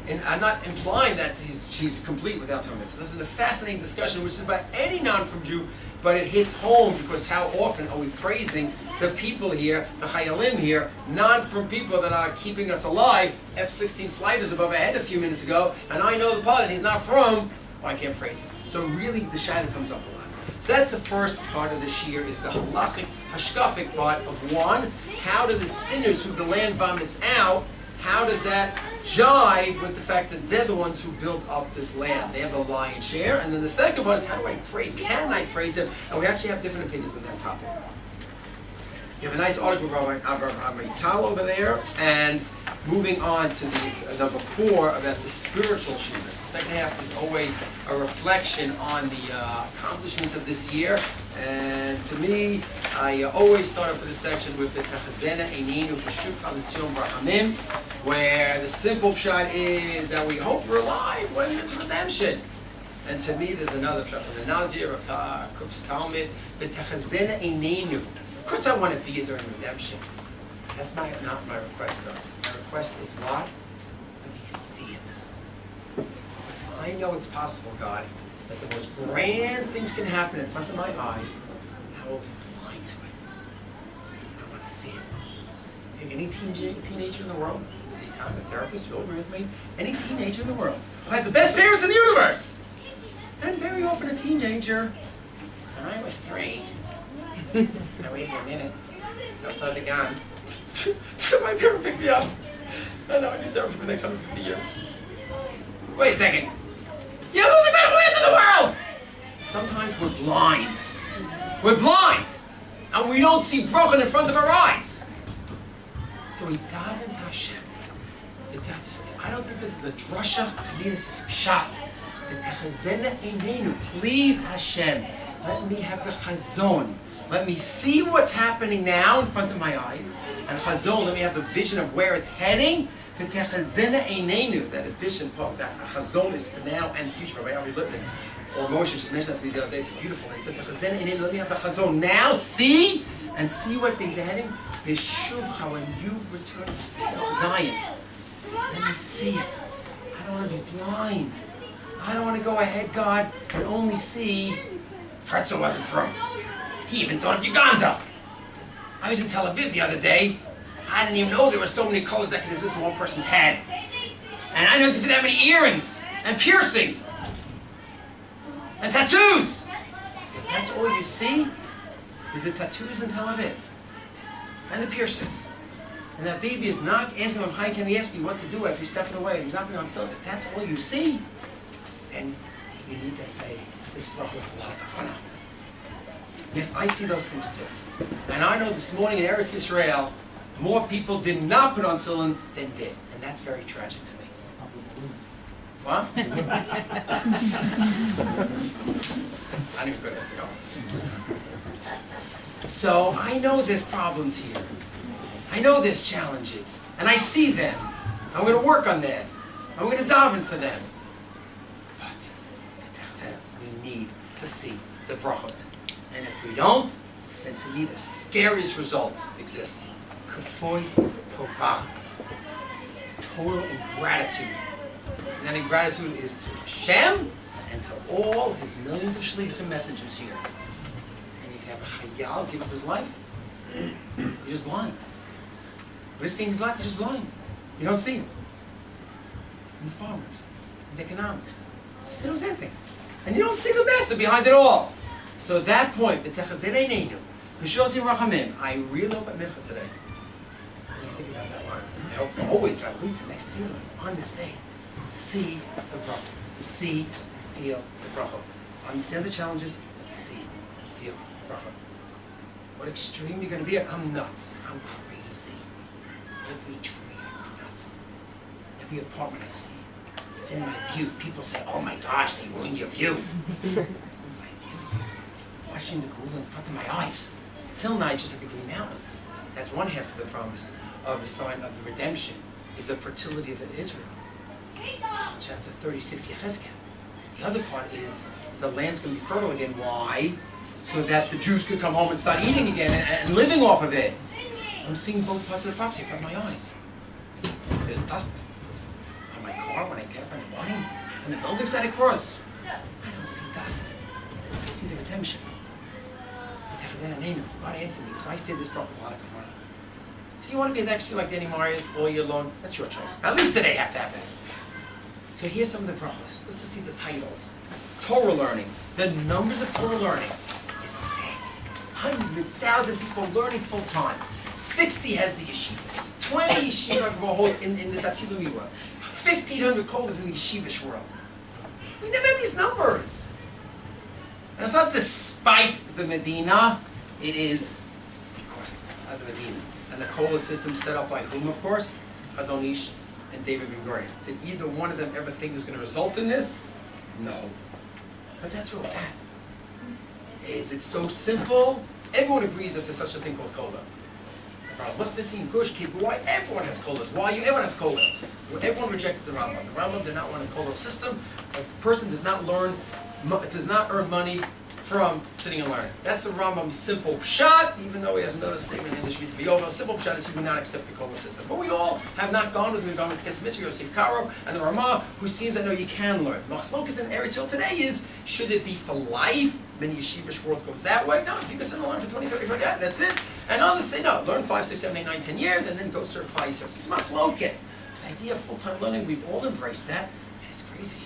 and I'm not implying that he's complete without Torah mitzvahs. This is a fascinating discussion, which is about any non-from Jew, but it hits home because how often are we praising the people here, the Chayalim here, non-from people that are keeping us alive. F-16 flight is above our head a few minutes ago, and I know the part that he's not from, well, I can't praise him. So really, the Shaila comes up a lot. So that's the first part of the Shir, is the halachic, hashkafic part of one. How do the sinners who the land vomits out, how does that jive with the fact that they're the ones who built up this land? They have the lion's share. And then the second part is, how do I praise? Can I praise him? And we actually have different opinions on that topic. You have a nice article from Amital over there. And moving on to the number 4 about the spiritual achievements. The second half is always a reflection on the accomplishments of this year. And to me, I always start off with this section with the Tachazena Eininu Peshuv Chalitzion B'Hamim, where the simple shot is that we hope we're alive when there's redemption. And to me, there's another shot from the Nazir of Cook's Talmud, the Tachazena Eininu. Of course, I want to be here during redemption. That's not my request, God. My request is what? Let me see it. Because I know it's possible, God, that the most grand things can happen in front of my eyes, and I will be blind to it. And I want to see it. Take any teenager in the world, I'm a therapist, you'll agree with me, any teenager in the world who has the best parents in the universe, and very often a teenager, and I was 3. Now wait a minute, outside the gun. My parent picked me up. And now I need therapy for the next 150 years. Wait a second. You're the most incredible hands in the world! Sometimes we're blind. We're blind! And we don't see broken in front of our eyes. So we daven to Hashem. I don't think this is a drasha. To me, this is pshat. Please, Hashem, let me have the chazon. Let me see what's happening now in front of my eyes. And chazon, let me have the vision of where it's heading. That addition, that chazon is for now and the future. Rabbi Avi Lippman, or Moshe just mentioned that to me the other day. It's beautiful. And it said, let me have the chazon now, see, and see where things are heading. B'shuvcha, when you've returned to Zion. Let me see it. I don't want to be blind. I don't want to go ahead, God, and only see Herzl wasn't from. He even thought of Uganda. I was in Tel Aviv the other day. I didn't even know there were so many colors that could exist in one person's head. And I didn't give that many earrings. and piercings and tattoos. If that's all you see, is the tattoos in Tel Aviv and the piercings, and that baby is not asking him, "Hi, can he ask you what to do after he's stepping away?" and he's not being on film. If that's all you see, then you need to say this bracha with a lot of kavanah. Yes, I see those things too, and I know this morning in Eretz Yisrael, more people did not put on tefillin than did, and that's very tragic to me. What? I didn't even go to SEO. So I know there's problems here. I know there's challenges, and I see them. I'm going to work on them. I'm going to daven for them. But we need to see the brachot, and if we don't, then to me the scariest result exists. Kafui tova, total ingratitude. And that ingratitude is to Hashem and to all his millions of shlichim messengers here. And you can have a chayal give up his life, you're just blind. Risking his life, you're just blind. You don't see him. And the farmers, and the economics, just don't see anything. And you don't see the master behind it all. So at that point, I really hope at Mincha today, when you think about that line, I hope for always, but at least the next feeling on this day, see the bracha, see and feel the bracha. Understand the challenges, but see and feel the bracha. What extreme you're going to be at? I'm nuts. I'm crazy. Every tree I go nuts. Every apartment I see, it's in my view. People say, "Oh my gosh, they ruined your view." Ruined my view. Watching the Gula in front of my eyes. Till now, just like the Green Mountains. That's one half of the promise of the sign of the redemption, is the fertility of Israel. Chapter 36, Yechezkel. The other part is the land's going to be fertile again. Why? So that the Jews could come home and start eating again and living off of it. I'm seeing both parts of the prophecy in front of my eyes. There's dust on my car when I get up in the morning from the buildings that I cross. I don't see dust. I see the redemption. God answered me because I say this prophet a lot of kavanah. So you want to be next year like Danny Marius all year long? That's your choice. At least today you have to have that. So here's some of the brachos. Let's just see the titles. Torah learning. The numbers of Torah learning is sick. 100,000 people learning full time. 60 has the yeshivas. 20 yeshiva in the Datilumi world. 1,500 kolas in the yeshivish world. We never had these numbers. And it's not despite the Medina, it is because of the Medina. And the kola system set up by whom, of course? Chazon Ish and David Ben Gurion. Did either one of them ever think it was going to result in this? No. But that's where we're at. Is it so simple? Everyone agrees that there's such a thing called kola. Lichtenstein, Gush, Kibbutz, everyone has kolas. Why? Everyone has kolas. Everyone rejected the Rambam. The Rambam did not want a kola system. A person does not earn money from sitting and learning. That's the Rambam's simple pshat, even though he has another statement in the Shemitah V'Yovel. Simple pshat is he would not accept the kola system. But we all have not gone with him. We've gone with Kesef Misri, Yosef Karo, and the Ramah, who seems to know you can learn. Machlokas in Eretz Yisrael today is, should it be for life? Many yeshivish world goes that way. No, if you can sit and learn for 20, 30, 40, that's it. And others say, no, learn 5, 6, 7, 8, 9, 10 years, and then go serve Klal Yisrael. It's machlokas. The idea of full-time learning, we've all embraced that, and it's crazy.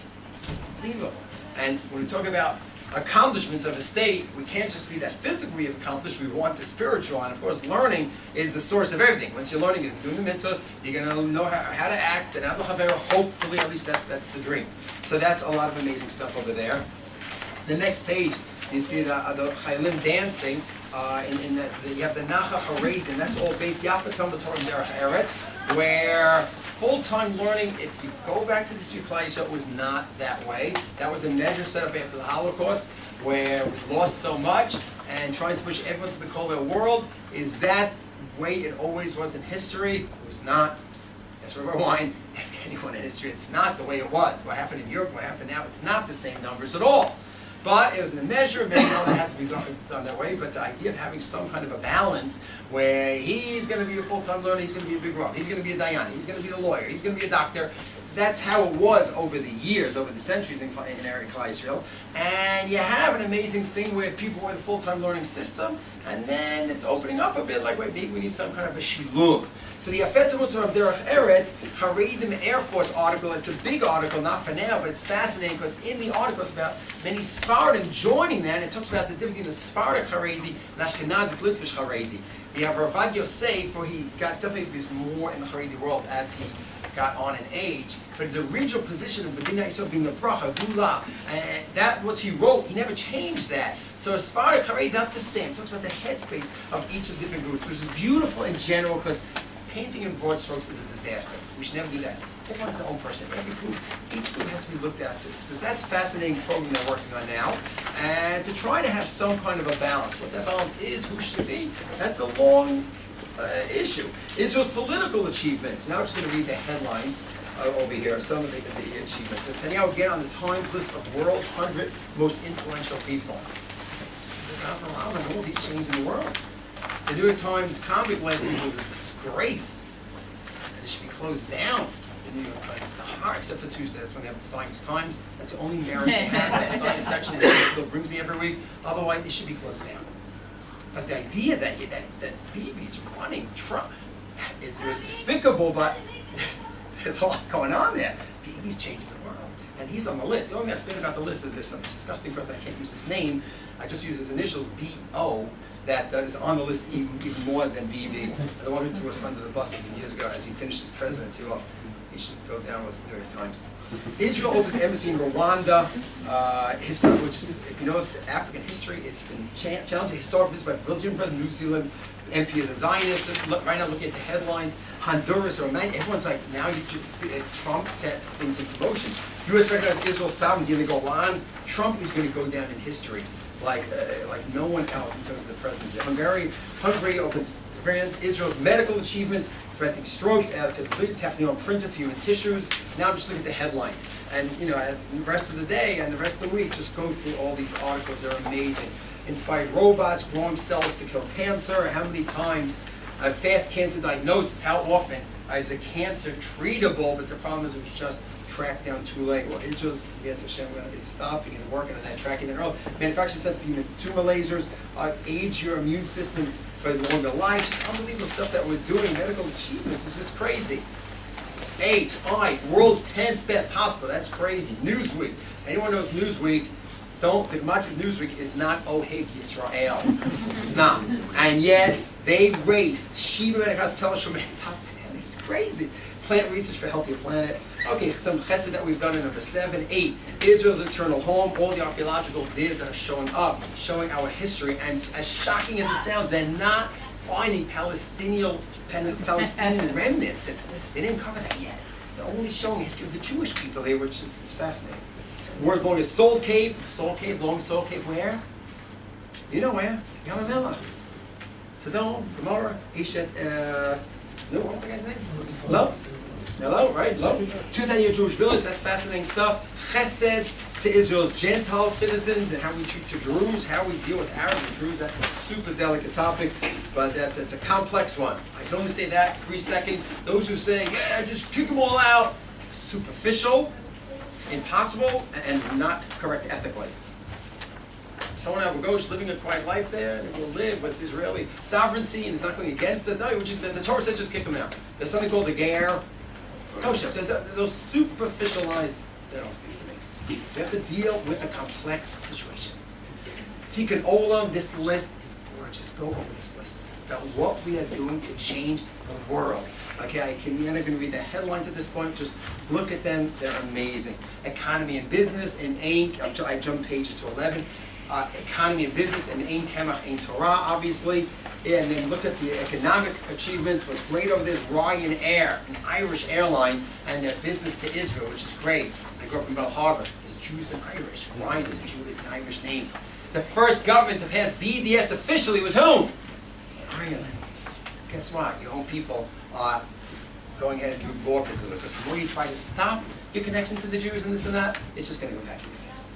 It's unbelievable. And when we talk about accomplishments of a state, we can't just be that physical we have accomplished, we want the spiritual, and of course learning is the source of everything. Once you're learning, you're doing the mitzvahs, you're going to know how to act, and hopefully, at least that's the dream. So that's a lot of amazing stuff over there. The next page, you see the Chaylim dancing, you have the Nacha Hared, and that's all based Yafa Talmud Torah and Derech Eretz, where full-time learning, if you go back to the Sri Klal Yisrael, it was not that way. That was a measure set up after the Holocaust, where we lost so much, and trying to push everyone to the Kollel world. Is that way it always was in history? It was not. Ask Rabbi Wine, ask anyone in history, it's not the way it was. What happened in Europe, what happened now, it's not the same numbers at all. But it was a measure, maybe all that had to be done that way, but the idea of having some kind of a balance where he's going to be a full-time learner, he's going to be a big Rav, he's going to be a Dayan, he's going to be a lawyer, he's going to be a doctor. That's how it was over the years, over the centuries in Eretz Klal Yisrael. And you have an amazing thing where people with a full-time learning system, And then it's opening up a bit, like, wait, maybe we need some kind of a shilug. So the Haatzmaut of Derech Eretz, Haredim Air Force article, it's a big article, not for now, but it's fascinating because in the article it's about many Sephardim joining that, and it talks about the difference between the Sephardic Haredi and Ashkenazic Litvish Haredi. We have Ravad Yosef, where he got definitely more in the Haredi world as he got on in age, but his original position of Medina Yisrael being the bracha, Gula, and that what he wrote, he never changed that. So Sephardic Haredi not the same. It talks about the headspace of each of the different groups, which is beautiful in general because painting in broad strokes is a disaster. We should never do that. Everyone is their own person. Every group, each group has to be looked at. Because that's a fascinating program they're working on now. And to try to have some kind of a balance. What that balance is, who should be, that's a long issue. Israel's political achievements. Now I'm just going to read the headlines over here, some of the achievements. Netanyahu again on the Times list of world's 100 most influential people. All these changes in the world. The New York Times comic last week was a disgrace. And it should be closed down. The New York Times. It's hard, except for Tuesday. That's when they have the Science Times. That's the only merit they have. The Science section that still brings me every week. Otherwise, it should be closed down. But the idea that Bibi's running Trump, it was despicable, but there's a lot going on there. Bibi's changing the world. And he's on the list. The only thing that's bad about the list is there's some disgusting person, I can't use his name. I just use his initials, B.O., that is on the list even more than Bibi. The one who threw us under the bus a few years ago as he finished his presidency off. He should go down with the New York Times. Israel opens embassy in Rwanda. History, which, if you know it's African history, it's been challenging historical history by Brazilian President, New Zealand MP is a Zionist. Just right now looking at the headlines. Honduras or Romania, everyone's like, now Trump sets things into motion. U.S. recognizes Israel's sovereignty in the Golan. Trump is going to go down in history like no one else in terms of the presidency. Hungary opens France. Israel's medical achievements, preventing strokes, accessibility, technical printer for human tissues. Now I'm just looking at the headlines. And the rest of the day and the rest of the week, just go through all these articles. They're amazing. Inspired robots, growing cells to kill cancer. How many times? Fast cancer diagnosis. How often is a cancer treatable? But the problem is it was just tracked down too late. Well, Israel's is stopping and working on that, tracking it early. Manufacturing set for human tumor lasers, age your immune system for longer life. Just unbelievable stuff that we're doing. Medical achievements is just crazy. World's 10th best hospital. That's crazy. Newsweek. Anyone knows Newsweek? The Gematria Newsweek is not Ohev Yisrael. It's not. And yet they rate Shiva Medical Teleshom top 10. It's crazy. Plant research for a healthier planet. Okay, some chesed that we've done in number 7. 8, Israel's eternal home. All the archaeological digs that are showing up, showing our history. And as shocking as it sounds, they're not finding Palestinian remnants. They didn't cover that yet. They're only showing the history of the Jewish people there, which is fascinating. World's longest Soul Cave, long Soul Cave where? You know where? Yam HaMelech. Sodom, Gomorrah, Eshet, what was that guy's name? Hello, right? 2,000-year Jewish village, that's fascinating stuff. Chesed to Israel's Gentile citizens and how we treat the Druze, how we deal with Arab and Druze. That's a super delicate topic, but it's a complex one. I can only say that 3 seconds. Those who say, yeah, just kick them all out, superficial, impossible, and not correct ethically. Someone out Gosh living a quiet life there, and will live with Israeli sovereignty, and is not going against it. No, the Torah said just kick them out. There's something called the Ger. Kosher. So those superficial lines, they don't speak to me. We have to deal with a complex situation. Tikkun Olam, this list is gorgeous. Go over this list about what we are doing to change the world. Okay, you're not going to read the headlines at this point. Just look at them. They're amazing. Economy and business in Ein. I jumped pages to 11. Economy and business in Ein Kemach, Ein Torah, obviously. And then look at the economic achievements. What's great over there is Ryanair, an Irish airline, and their business to Israel, which is great. I grew up in Bell Harbor. There's Jews and Irish. Ryan is a Jew, is an Irish name. The first government to pass BDS officially was whom? Ireland. Guess what? Your own people are going ahead and doing more because the more you try to stop your connection to the Jews and this and that, it's just going to go back in your face.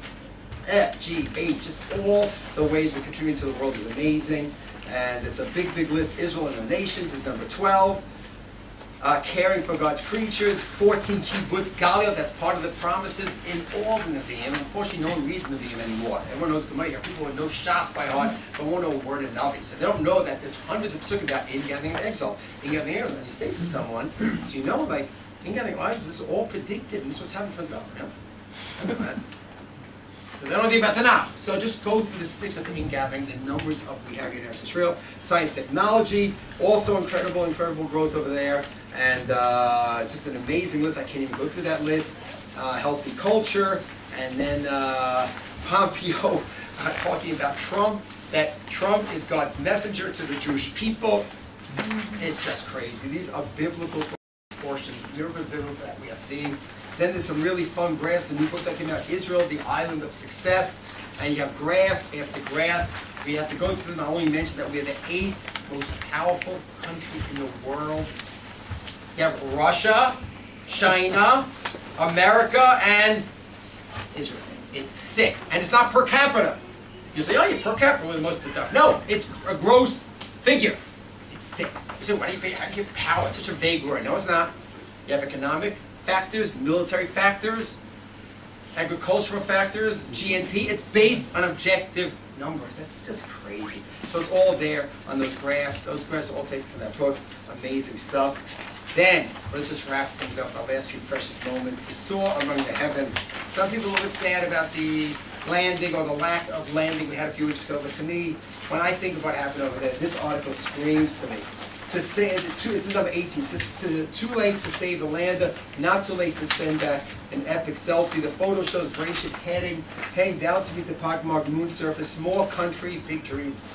F, G, H, just all the ways we contribute to the world is amazing. And it's a big, big list. Israel and the Nations is number 12. caring for God's creatures, 14 kibbutz galiyot, that's part of the promises in all the Nevi'im. Unfortunately, no one reads Nevi'im anymore. Everyone knows Gemara. You have people who know Shas by heart, but won't know a word of Navi. So they don't know that there's hundreds of psukim about ingathering and exile. Ingathering and exile. When you say to someone, do you know, like, ingathering and exile, this is all predicted, and this is what's happening in front of God. I know that. They don't know anything about Tanakh. So just go through the statistics of the ingathering, the numbers of we have in Eretz Israel, science, technology, also incredible growth over there, and just an amazing list. I can't even go through that list. Healthy culture, and then Pompeo talking about Trump, that Trump is God's messenger to the Jewish people. It's just crazy. These are biblical proportions, miracles biblical that we are seeing. Then there's some really fun graphs, a new book that came out, Israel, the Island of Success. And you have graph after graph. We have to go through not only mention that we are the 8th most powerful country in the world. You have Russia, China, America, and Israel. It's sick. And it's not per capita. You say, oh, you're per capita with the most stuff. No, it's a gross figure. It's sick. You say, how do you get power? It's such a vague word. No, it's not. You have economic factors, military factors, agricultural factors, GNP. It's based on objective numbers. That's just crazy. So it's all there on those graphs. Those graphs are all taken from that book. Amazing stuff. Then, let's just wrap things up. Our last few precious moments. The soar among the heavens. Some people are a little bit sad about the landing or the lack of landing we had a few weeks ago. But to me, when I think of what happened over there, this article screams to me. To say, it's in number 18, too late to save the lander, not too late to send back an epic selfie. The photo shows Drasha heading down to meet the pockmarked moon surface. Small country, big dreams.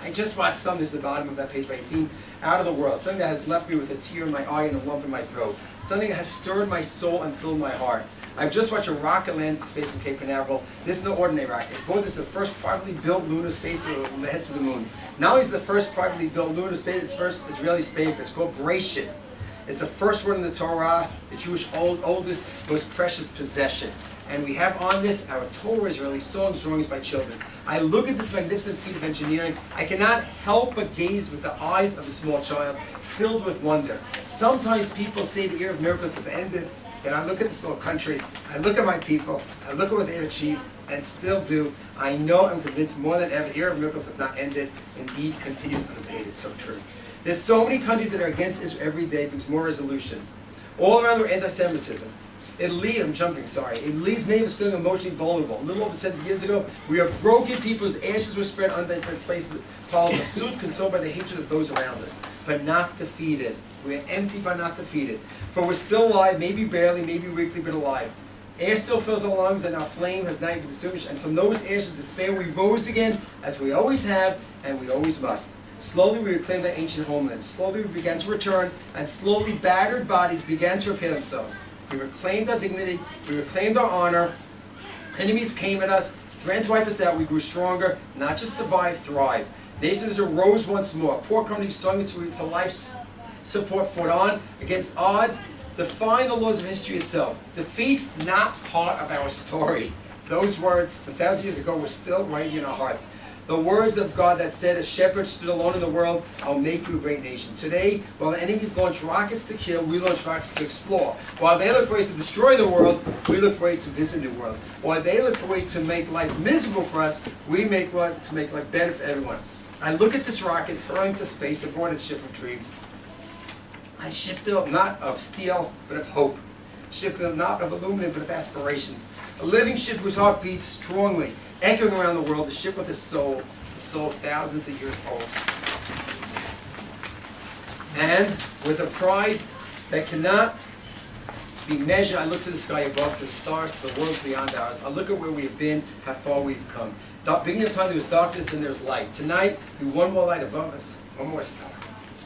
I just watched something, this is the bottom of that page by 18, out of the world. Something that has left me with a tear in my eye and a lump in my throat. Something that has stirred my soul and filled my heart. I've just watched a rocket land space from Cape Canaveral. This is no ordinary rocket. This is the first privately built lunar space that will head to the moon. Not only is it the first privately built lunar space, it's the first Israeli space. It's called Drasha. It's the first word in the Torah, the Jewish oldest, most precious possession. And we have on this our Torah Israeli songs, drawings by children. I look at this magnificent feat of engineering. I cannot help but gaze with the eyes of a small child, filled with wonder. Sometimes people say the era of miracles has ended. And I look at this little country, I look at my people, I look at what they've achieved, and still do. I know, I'm convinced more than ever, the era of miracles has not ended, indeed continues unabated. So true. There's so many countries that are against Israel every day because more resolutions. All around are anti-Semitism. It leaves many of us feeling emotionally vulnerable. A little over 70 years ago, we are broken people whose ashes were spread on different places, piles of soot, consumed by the hatred of those around us, but not defeated. We are empty but not defeated. For we're still alive, maybe barely, maybe weakly, but alive. Air still fills our lungs and our flame has not been extinguished. And from those ashes of despair we rose again, as we always have and we always must. Slowly we reclaimed our ancient homeland. Slowly we began to return, and slowly battered bodies began to repair themselves. We reclaimed our dignity, we reclaimed our honor. Enemies came at us, threatened to wipe us out. We grew stronger, not just survive, thrive. Nations arose once more. Poor countries strung into for life's support fought on against odds, defying the laws of history itself. Defeat's not part of our story. Those words, 1,000 years ago, were still right in our hearts. The words of God that said, a shepherd stood alone in the world, I'll make you a great nation. Today, while the enemies launch rockets to kill, we launch rockets to explore. While they look for ways to destroy the world, we look for ways to visit new worlds. While they look for ways to make life miserable for us, we make one to make life better for everyone. I look at this rocket hurling to space aboard its ship of dreams. A ship built not of steel, but of hope. A ship built not of aluminum, but of aspirations. A living ship whose heart beats strongly, echoing around the world, a ship with a soul thousands of years old. And with a pride that cannot be measured, I look to the sky above, to the stars, to the worlds beyond ours. I look at where we have been, how far we've come. Beginning of time, there was darkness and there's light. Tonight, be one more light above us, one more star.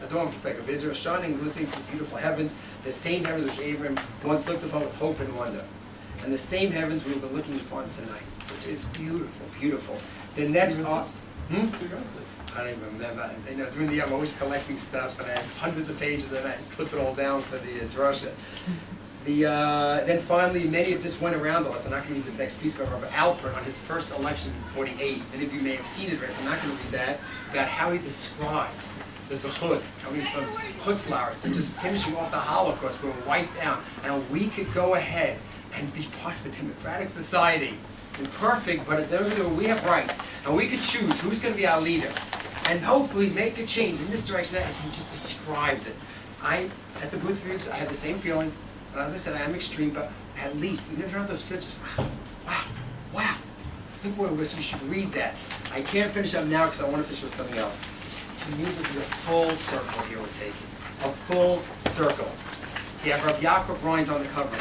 A dawn for the flag of Israel, shining, glistening through beautiful heavens, the same heavens which Abraham once looked upon with hope and wonder. And the same heavens we've been looking upon tonight. So it's beautiful, beautiful. The next I don't even remember. You know, during the year I'm always collecting stuff, and I have hundreds of pages, and I clip it all down for the Drasha. Then finally, many of this went around us. I'm not going to read this next piece, but Alpert on his first election in '48. Many of you may have seen it, right? So I'm not going to read that. About how he describes there's a chut coming from Haatzmaut and just finishing off the Holocaust. We were wiped out, and we could go ahead and be part of a democratic society. Imperfect, but we have rights, and we could choose who's going to be our leader, and hopefully make a change in this direction. As he just describes it. At the booth reviews, I had the same feeling, but as I said, I am extreme, but at least, even if you're not those fits, just wow. I think we should read that. I can't finish up now because I want to finish with something else. To me, this is a full circle here we're taking. A full circle. You have Rav Yaakov Rines on the cover.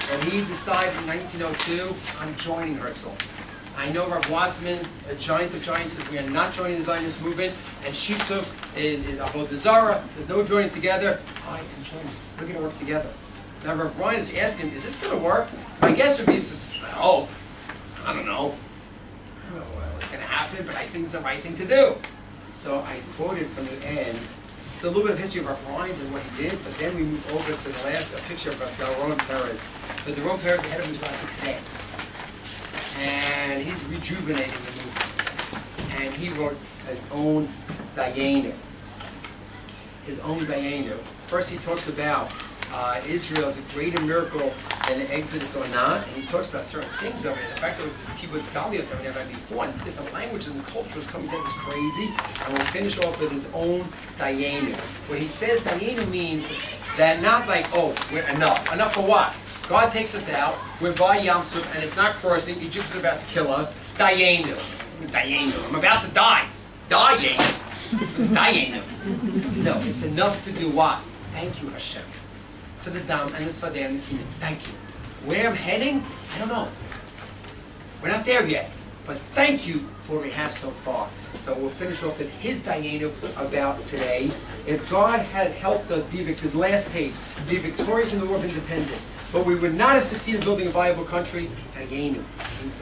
And he decided in 1902, I'm joining Herzl. I know Rav Wasserman, a giant of giants, says we are not joining the Zionist movement, and Shituf is Avodah Zarah. There's no joining together. I am joining. We're going to work together. Now Rav Rines asked him, is this going to work? My guess would be, he says, oh, I don't know what's going to happen, but I think it's the right thing to do. So I quoted from the end. It's a little bit of history of Rav Rines and what he did, but then we move over to the last picture of Doron Perez. But Doron Perez, the head of his rabbi today. And he's rejuvenating the movement. And he wrote his own Dayenu. His own Dayenu. First he talks about Israel is a greater miracle than the Exodus or not, and he talks about certain things over here. The fact that this kibbutz Galiot that we never had before, and different languages and cultures coming together is crazy. And we'll finish off with his own Dayenu. Where he says Dayenu means that not like, oh, we're enough. Enough for what? God takes us out, we're by Yam Suf, and it's not crossing, Egypt is about to kill us. Dayenu. I'm about to die. Dayenu. It's Dayenu. No, it's enough to do what? Thank you, Hashem. For the Dam and the Sfadeh and the Kingdom. Thank you. Where I'm heading, I don't know. We're not there yet. But thank you for what we have so far. So we'll finish off with his Dayenu about today. If God had helped us be victorious, last page, be victorious in the War of Independence, but we would not have succeeded in building a viable country, Dayenu.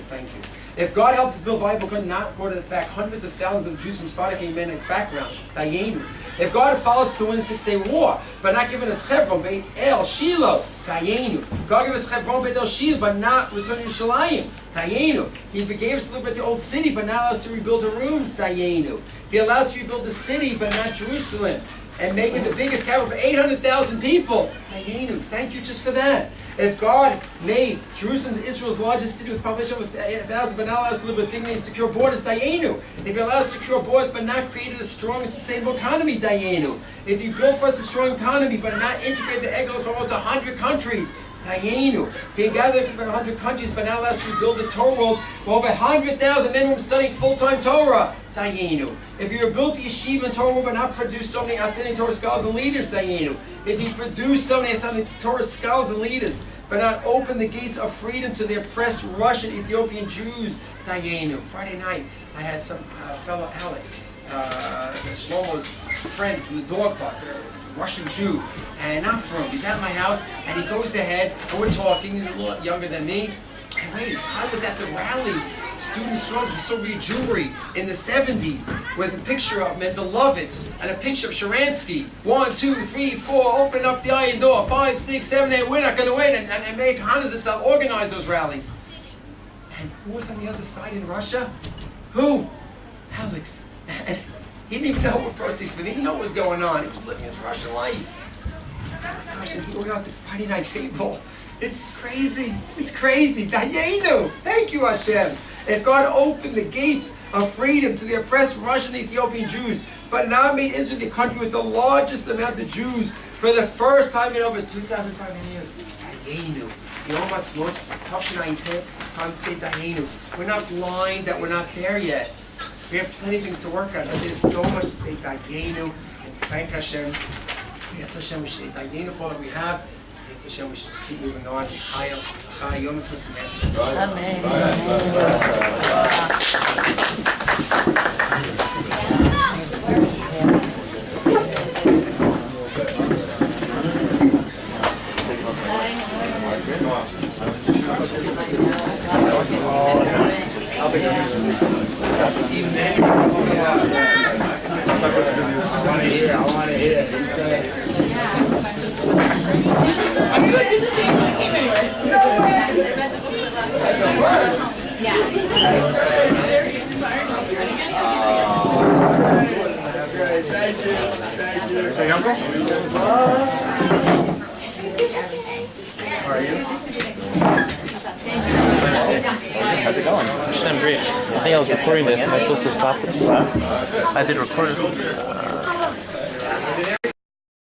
Thank you. If God helped us build a viable country, not brought it back hundreds of thousands of Jews from Sephardic and Mennonite backgrounds, Dayenu. If God had followed us to win the 6-day war, but not given us Hebron, Beit El, Shiloh, Dayenu. God gave us Hebron, Beit El, Shiloh, but not returning Yerushalayim, Dayenu. He forgave us to live at the old city, but not allowed us to rebuild the rooms, Dayenu. If He allowed us to rebuild the city, but not Jerusalem, and make it the biggest capital for 800,000 people, Dayenu. Thank you just for that. If God made Jerusalem Israel's largest city with a population of 1,000, but not allowed us to live with dignity and secure borders, Dayenu. If He allowed us secure borders, but not created a strong and sustainable economy, Dayenu. If He built for us a strong economy, but not integrated the egos from almost 100 countries, Dayenu. If He gathered from 100 countries, but not allowed us to rebuild the Torah world, with over 100,000 men who studying full-time Torah, Dayenu. If He rebuilt the yeshiva and Torah world, but not produced so many outstanding Torah scholars and leaders, Dayenu. If He produced so many outstanding Torah scholars and leaders, but not opened the gates of freedom to the oppressed Russian, Ethiopian Jews, Dayenu. Friday night, I had some fellow Alex, Shlomo's friend from the dog park, a Russian Jew, and not from, he's at my house, and he goes ahead, and we're talking, he's a little younger than me, and wait, I was at the rallies, Student Strong for Soviet Jewry in the 70s, with a picture of Mendelovitz and a picture of Sharansky. 1, 2, 3, 4, open up the iron door, 5, 6, 7, 8, we're not going to wait, and make Hanas itself organize those rallies. And who was on the other side in Russia? Who? Alex. And he didn't even know what protesting, he didn't know what was going on. He was living his Russian life. Oh my gosh, and here we are at the Friday night table. It's crazy. It's crazy. Dayenu. Thank you, Hashem. If God opened the gates of freedom to the oppressed Russian and Ethiopian Jews, but now made Israel the country with the largest amount of Jews for the first time in over 2,500 years. Dayenu. You know what's Haatzmaut? Time to say Dayenu. We're not blind that we're not there yet. We have plenty of things to work on, but there's so much to say Dayenu and thank Hashem. Yes, Hashem, we should say Dayenu for all that we have. It's Hashem, we should just keep moving on. Even then, I want to hear. I'm good. Yeah.
Say, uncle? How are you? How's it going?
I'm great. I think I was recording this. Am I supposed to stop this? I did record it.